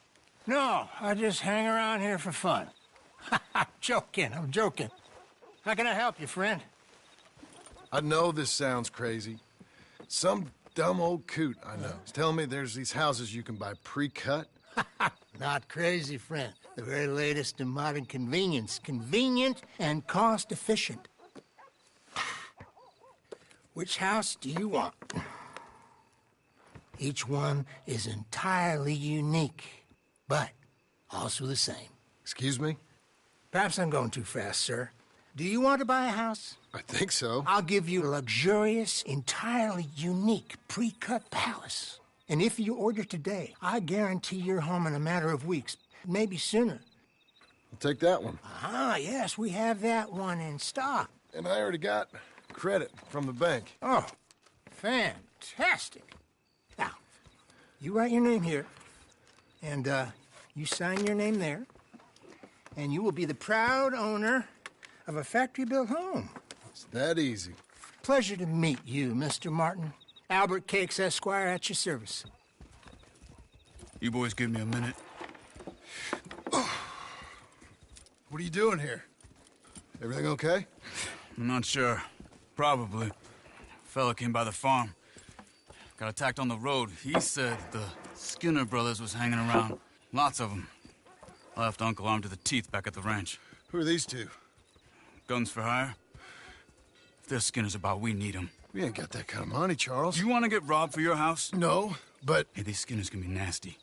No, I just hang around here for fun. I'm joking. How can I help you, friend? I know this sounds crazy. Some dumb old coot I know is telling me there's these houses you can buy pre-cut. Not crazy, friend. The very latest in modern convenience. Convenient and cost-efficient. Which house do you want? Each one is entirely unique, but also the same. Excuse me? Perhaps I'm going too fast, sir. Do you want to buy a house? I think so. I'll give you a luxurious, entirely unique pre-cut palace. And if you order today, I guarantee your home in a matter of weeks, maybe sooner. I'll take that one. Ah, yes, we have that one in stock. And I already got credit from the bank. Oh, fantastic. Now, you write your name here, and you sign your name there, and you will be the proud owner of a factory-built home. It's that easy. Pleasure to meet you, Mr. Martin. Albert Cakes, Esquire, at your service. You boys give me a minute. What are you doing here? Everything okay? I'm not sure. Probably. Fella came by the farm. Got attacked on the road. He said the Skinner brothers was hanging around. Lots of them. I left Uncle armed to the teeth back at the ranch. Who are these two? Guns for hire. If there's Skinners about, we need them. We ain't got that kind of money, Charles. Do you want to get robbed for your house? No, but... Hey, these Skinners can be nasty.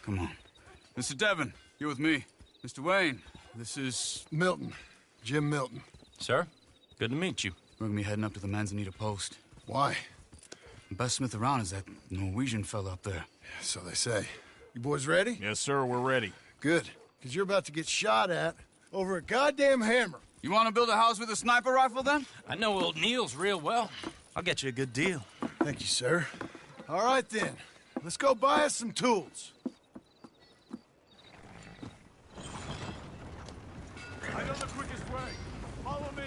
Come on. Mr. Devon, you're with me. Mr. Wayne, this is... Milton. Jim Milton. Sir, good to meet you. We're gonna be heading up to the Manzanita post. Why? The best smith around is that Norwegian fella up there. So they say. You boys ready? Yes, sir, we're ready. Good. Because you're about to get shot at over a goddamn hammer. You want to build a house with a sniper rifle, then? I know old Neil's real well. I'll get you a good deal. Thank you, sir. All right, then. Let's go buy us some tools. I know the quickest way. Follow me.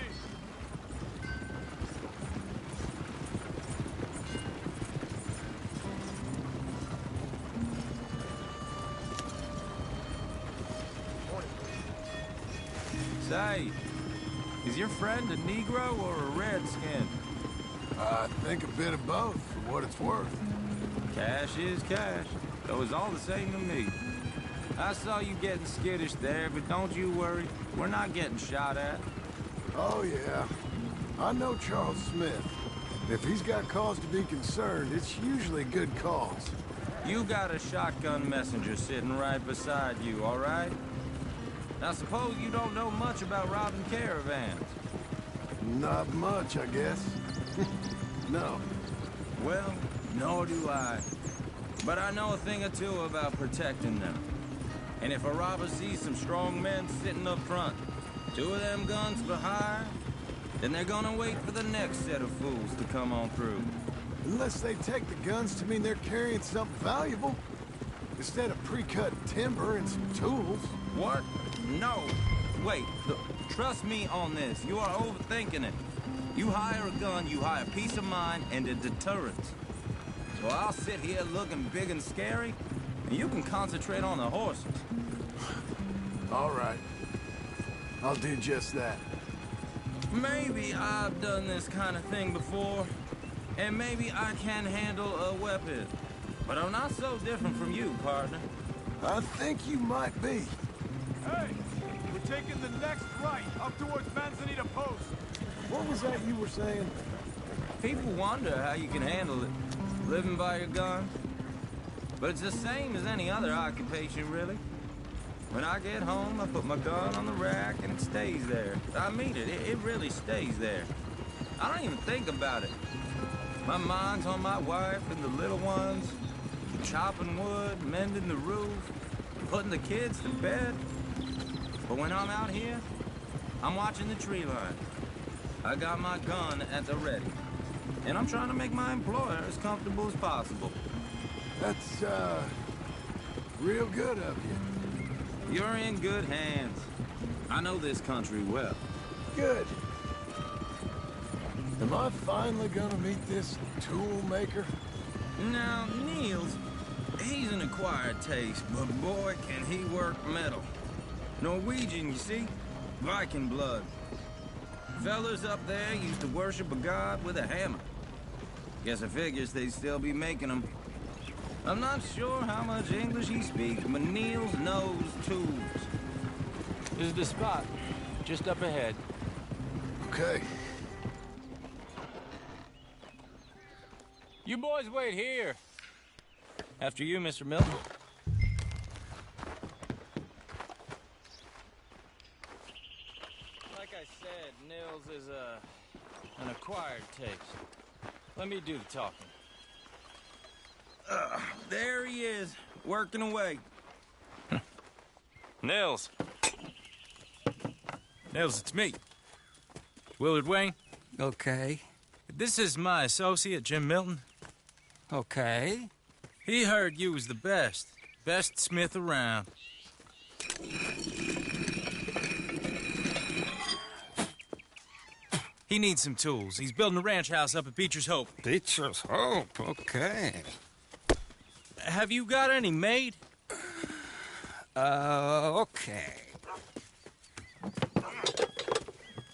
Say, is your friend a Negro or a Redskin? I think a bit of both, for what it's worth. Cash is cash, though it's all the same to me. I saw you getting skittish there, but don't you worry. We're not getting shot at. Oh, yeah. I know Charles Smith. If he's got cause to be concerned, it's usually a good cause. You got a shotgun messenger sitting right beside you, all right? Now, suppose you don't know much about robbing caravans. Not much, I guess. No. Well, nor do I. But I know a thing or two about protecting them. And if a robber sees some strong men sitting up front, 2 of them guns for hire, then they're gonna wait for the next set of fools to come on through. Unless they take the guns to mean they're carrying something valuable. Instead of pre-cut timber and some tools. What? No. Wait, look, trust me on this. You are overthinking it. You hire a gun, you hire peace of mind and a deterrent. So I'll sit here looking big and scary, and you can concentrate on the horses. All right. I'll do just that. Maybe I've done this kind of thing before, And maybe I can handle a weapon. But I'm not so different from you, partner. I think you might be. Hey, we're taking the next right up towards Manzanita Post. What was that you were saying? People wonder how you can handle it, living by your gun. But it's the same as any other occupation, really. When I get home, I put my gun on the rack and it stays there. I mean it, it really stays there. I don't even think about it. My mind's on my wife and the little ones, chopping wood, mending the roof, putting the kids to bed. But when I'm out here, I'm watching the tree line. I got my gun at the ready. And I'm trying to make my employer as comfortable as possible. That's, real good of you. You're in good hands. I know this country well. Good. Am I finally gonna meet this tool maker? Now, Niels, he's an acquired taste, but boy, can he work metal. Norwegian, you see? Viking blood. Fellas up there used to worship a god with a hammer. Guess I figures they'd still be making them. I'm not sure how much English he speaks, but Niels knows tools. This is the spot, just up ahead. Okay. You boys wait here. After you, Mr. Milton. Like I said, Nils is an acquired taste. Let me do the talking. There he is, working away. Nils. Nils, it's me. Willard Wayne. Okay. This is my associate, Jim Milton. Okay. He heard you was the best. Best smith around. He needs some tools. He's building a ranch house up at Beecher's Hope. Beecher's Hope, okay. Have you got any made? Okay.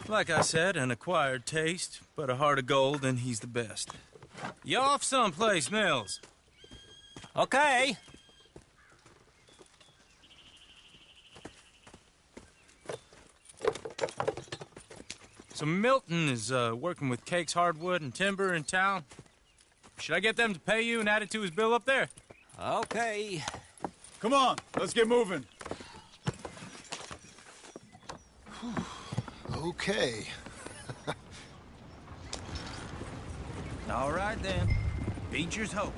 Like I said, an acquired taste, but a heart of gold, and he's the best. You off someplace, Nils? Okay. So Milton is working with Cake's Hardwood and Timber in town. Should I get them to pay you and add it to his bill up there? Okay. Come on, let's get moving. Okay. All right, then. Beecher's Hope.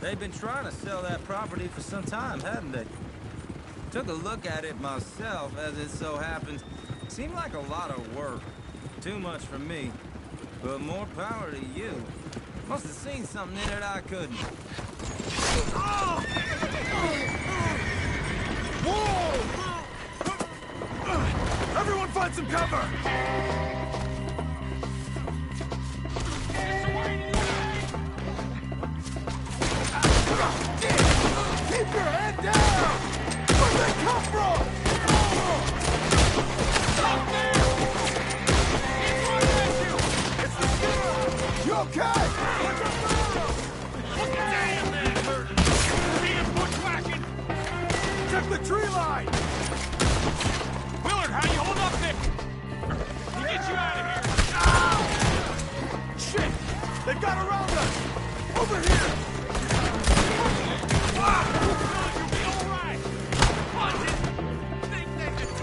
They've been trying to sell that property for some time, haven't they? Took a look at it myself, as it so happens. Seemed like a lot of work. Too much for me. But more power to you. Must have seen something in it I couldn't. Whoa! Everyone find some cover! Keep your head down! Where'd they come from? Stop there! It's right at you! It's the Skinner! You okay? Look at that man hurt! See him bushwhacking! Check the tree line! Willard, how you hold up there? He gets you out of here! Ow! Shit! They've got around us! Over here! Ah! You'll be all right! Punch it! Think they can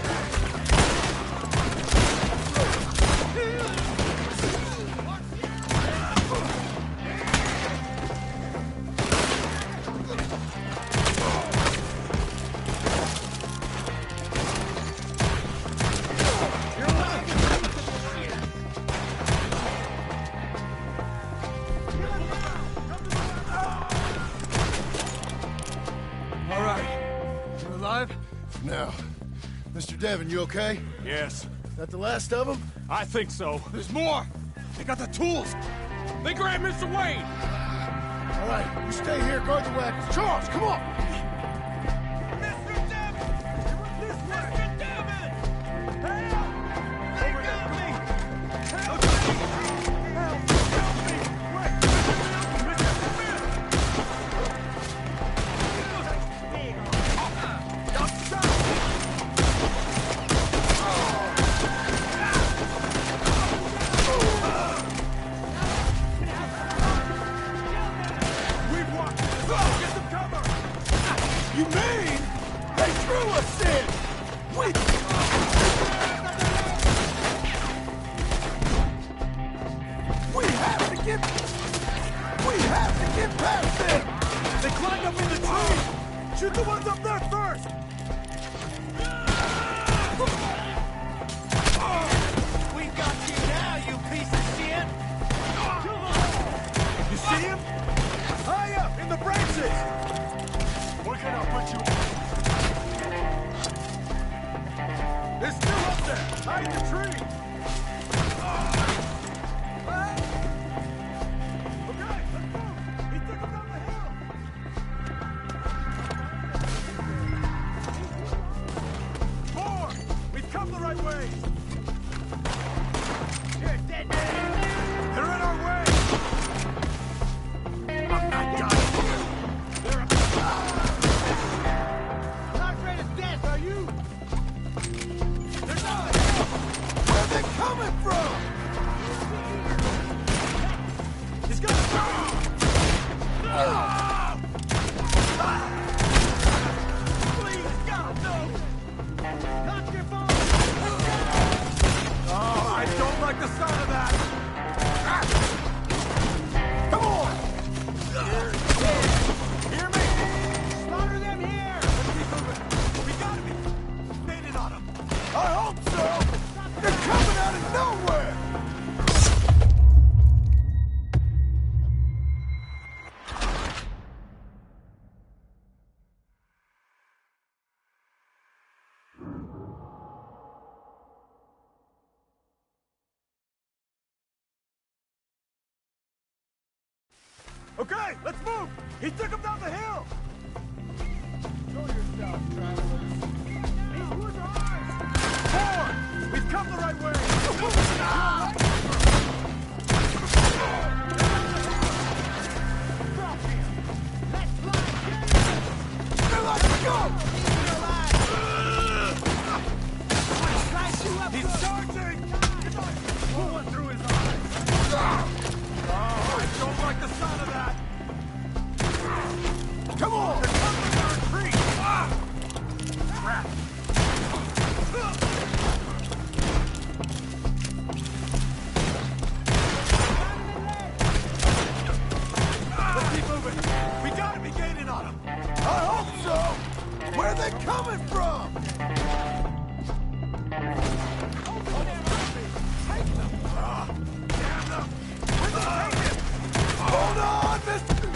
Now, Mr. Devon, you okay? Yes. That the last of them? I think so. There's more. They got the tools. They grabbed Mr. Wayne. All right, you stay here, guard the wagons. Charles, come on! You mean they threw us in? We have to get past them! They climbed up in the tree. Shoot the ones up there first. We got you now, you piece of shit! You see him? High up in the branches. We're gonna put you on. They're still up there. Hide the tree. Okay, let's move. He took him down the hill. More. We've come the right way. You're a dead man. They're in our way. I'm not done. They're up. Not afraid of death, are you? They're not. Where are they coming from? He's got a Please, God, no! Not your phone! Oh, I don't like the sound of that! Come on! Hear me? Slaughter them here! Let's keep moving. We gotta be baited on them. I hope so! They're coming out of nowhere! Okay, let's move! He took him down the hill! Show yourself, travelers. These woods are ours! Forward! We've come the right way! Drop here! Let's fly! Let's go! He's charging! Pull one through his eyes! Oh, I don't like the sound of that! Come on! They're coming to retreat! Crap! Let's keep moving! We gotta be gaining on them! I hope so! Where are they coming from? Hold on, Mr.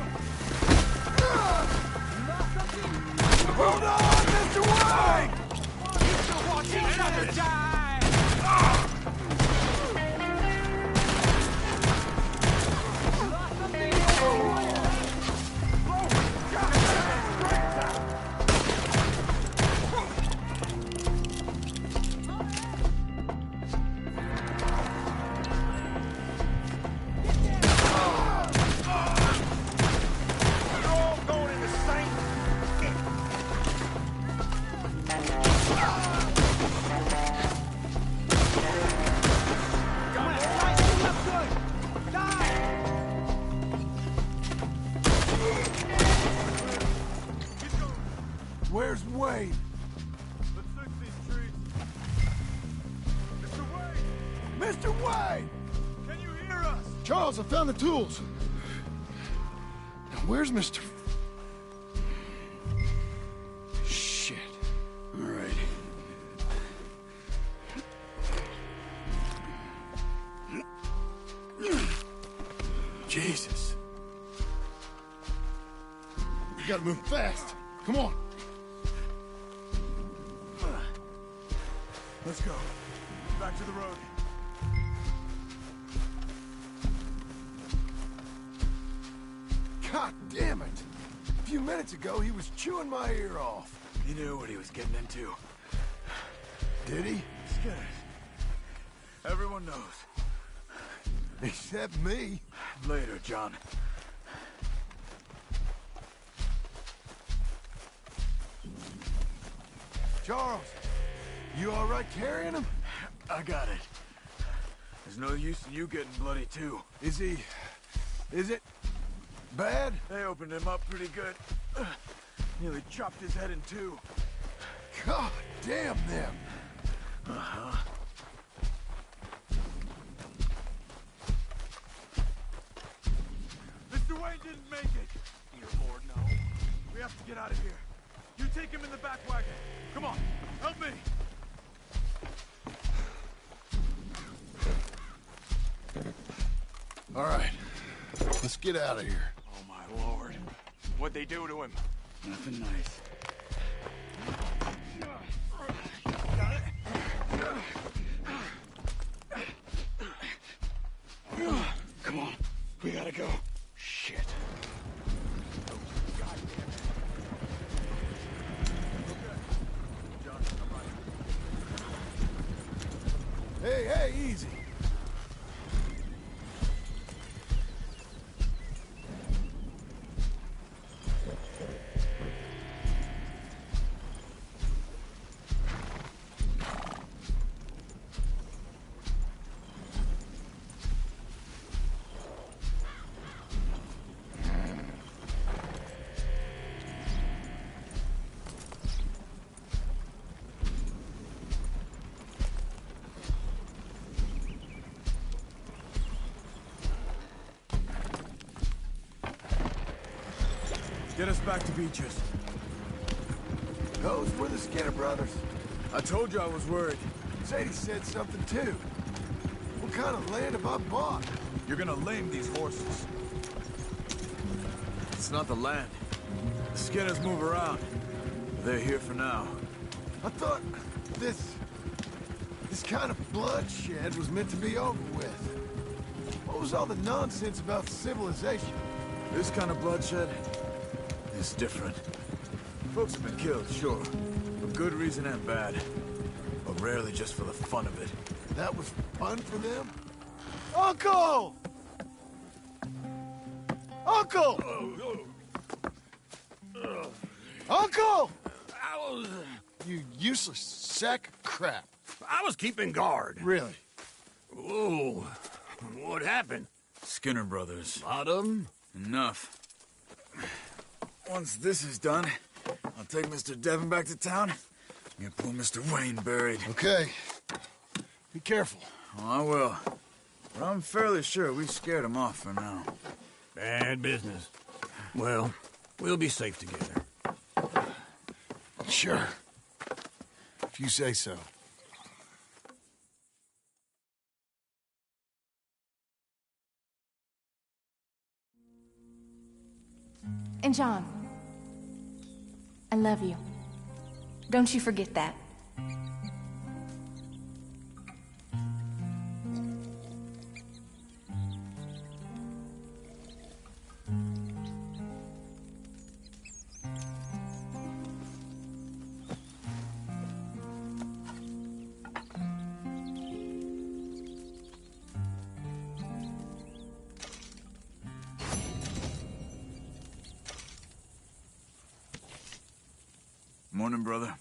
Hold on, Mr. Wayne! Watch each other die! Where's Wayne? Let's fix these trees. Mr. Wayne! Mr. Wayne! Can you hear us? Charles, I found the tools. Now, where's Mr. Shit. All right. Jesus. We gotta move fast. Come on. Let's go. back to the road. God damn it! A few minutes ago, he was chewing my ear off. He knew what he was getting into. Did he? Skinners. Everyone knows. Except me. Later, John. Charles, you all right carrying him? I got it. There's no use in you getting bloody, too. Is it bad? They opened him up pretty good. Nearly chopped his head in two. God damn them. Uh-huh. Mr. Wayne didn't make it. You're bored now. We have to get out of here. You take him in the back wagon. Come on, help me. All right, let's get out of here. Oh, my Lord. What'd they do to him? Nothing nice. Got it? Come on, we gotta go. Shit. Hey, easy. Get us back to Beaches. Those were the Skinner brothers. I told you I was worried. Sadie said something too. What kind of land have I bought? You're gonna lame these horses. It's not the land. The Skinners move around. They're here for now. I thought this kind of bloodshed was meant to be over with. What was all the nonsense about civilization? This kind of bloodshed is different. Folks have been killed, sure. For good reason and bad. But rarely just for the fun of it. That was fun for them? Uncle! Uncle! Uncle! You useless sack of crap. I was keeping guard. Really? Whoa. What happened? Skinner brothers. Lot of them? Enough. Once this is done, I'll take Mr. Devon back to town. Get poor Mr. Wayne buried. Okay. Be careful. Oh, I will. But I'm fairly sure we scared him off for now. Bad business. Well, we'll be safe together. Sure. If you say so. And John, I love you. Don't you forget that. Morning, brother.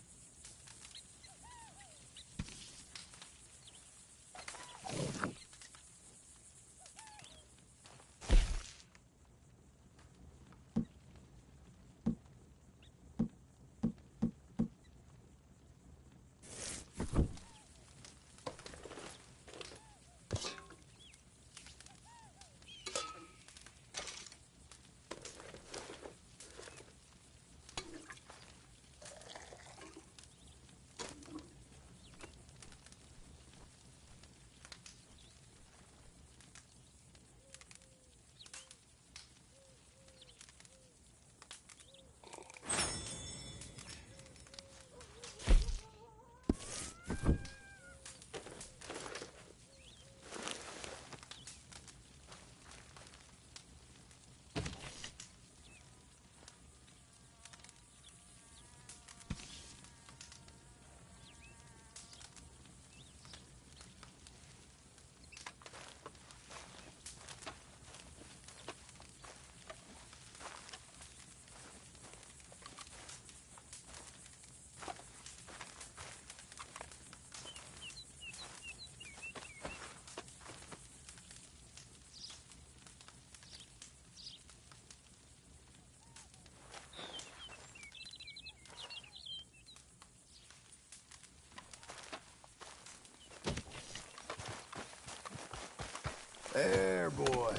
There, boy.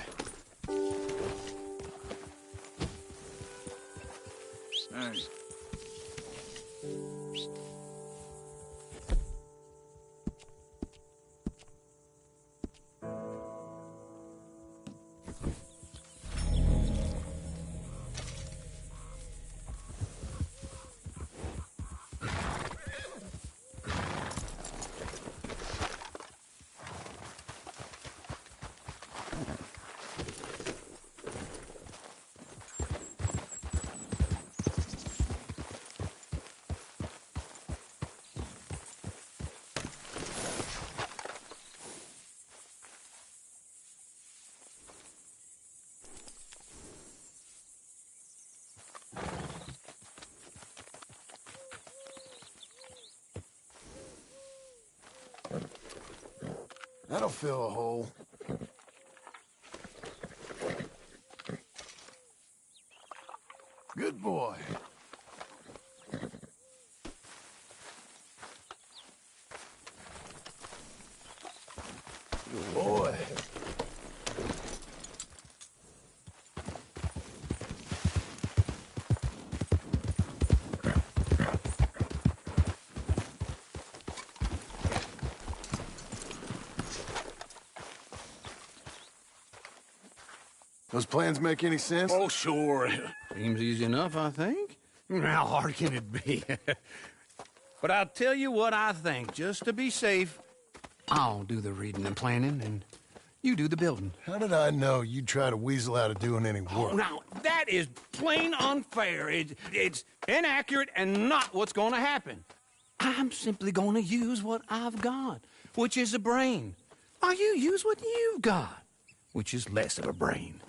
Thanks. That'll fill a hole. Good boy. Good boy. Those plans make any sense? Oh, sure. Seems easy enough, I think. How hard can it be? But I'll tell you what I think. Just to be safe, I'll do the reading and planning, and you do the building. How did I know you'd try to weasel out of doing any Oh, work? now, that is plain unfair. It's inaccurate and not what's going to happen. I'm simply going to use what I've got, which is a brain. While you use what you've got, which is less of a brain.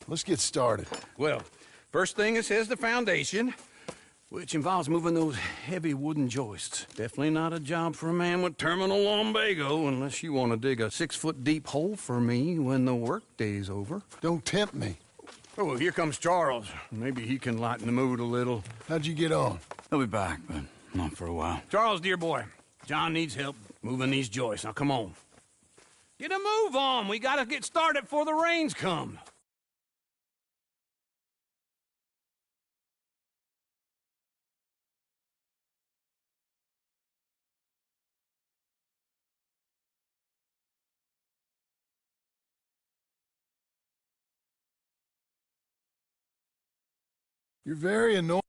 Let's get started. Well, first thing it says the foundation, which involves moving those heavy wooden joists. Definitely not a job for a man with terminal lumbago, unless you want to dig a 6-foot deep hole for me when the workday's over. Don't tempt me. Oh, here comes Charles. Maybe he can lighten the mood a little. How'd you get on? He'll be back, but not for a while. Charles, dear boy, John needs help moving these joists. Now, come on. Get a move on. We gotta get started before the rains come. You're very annoying.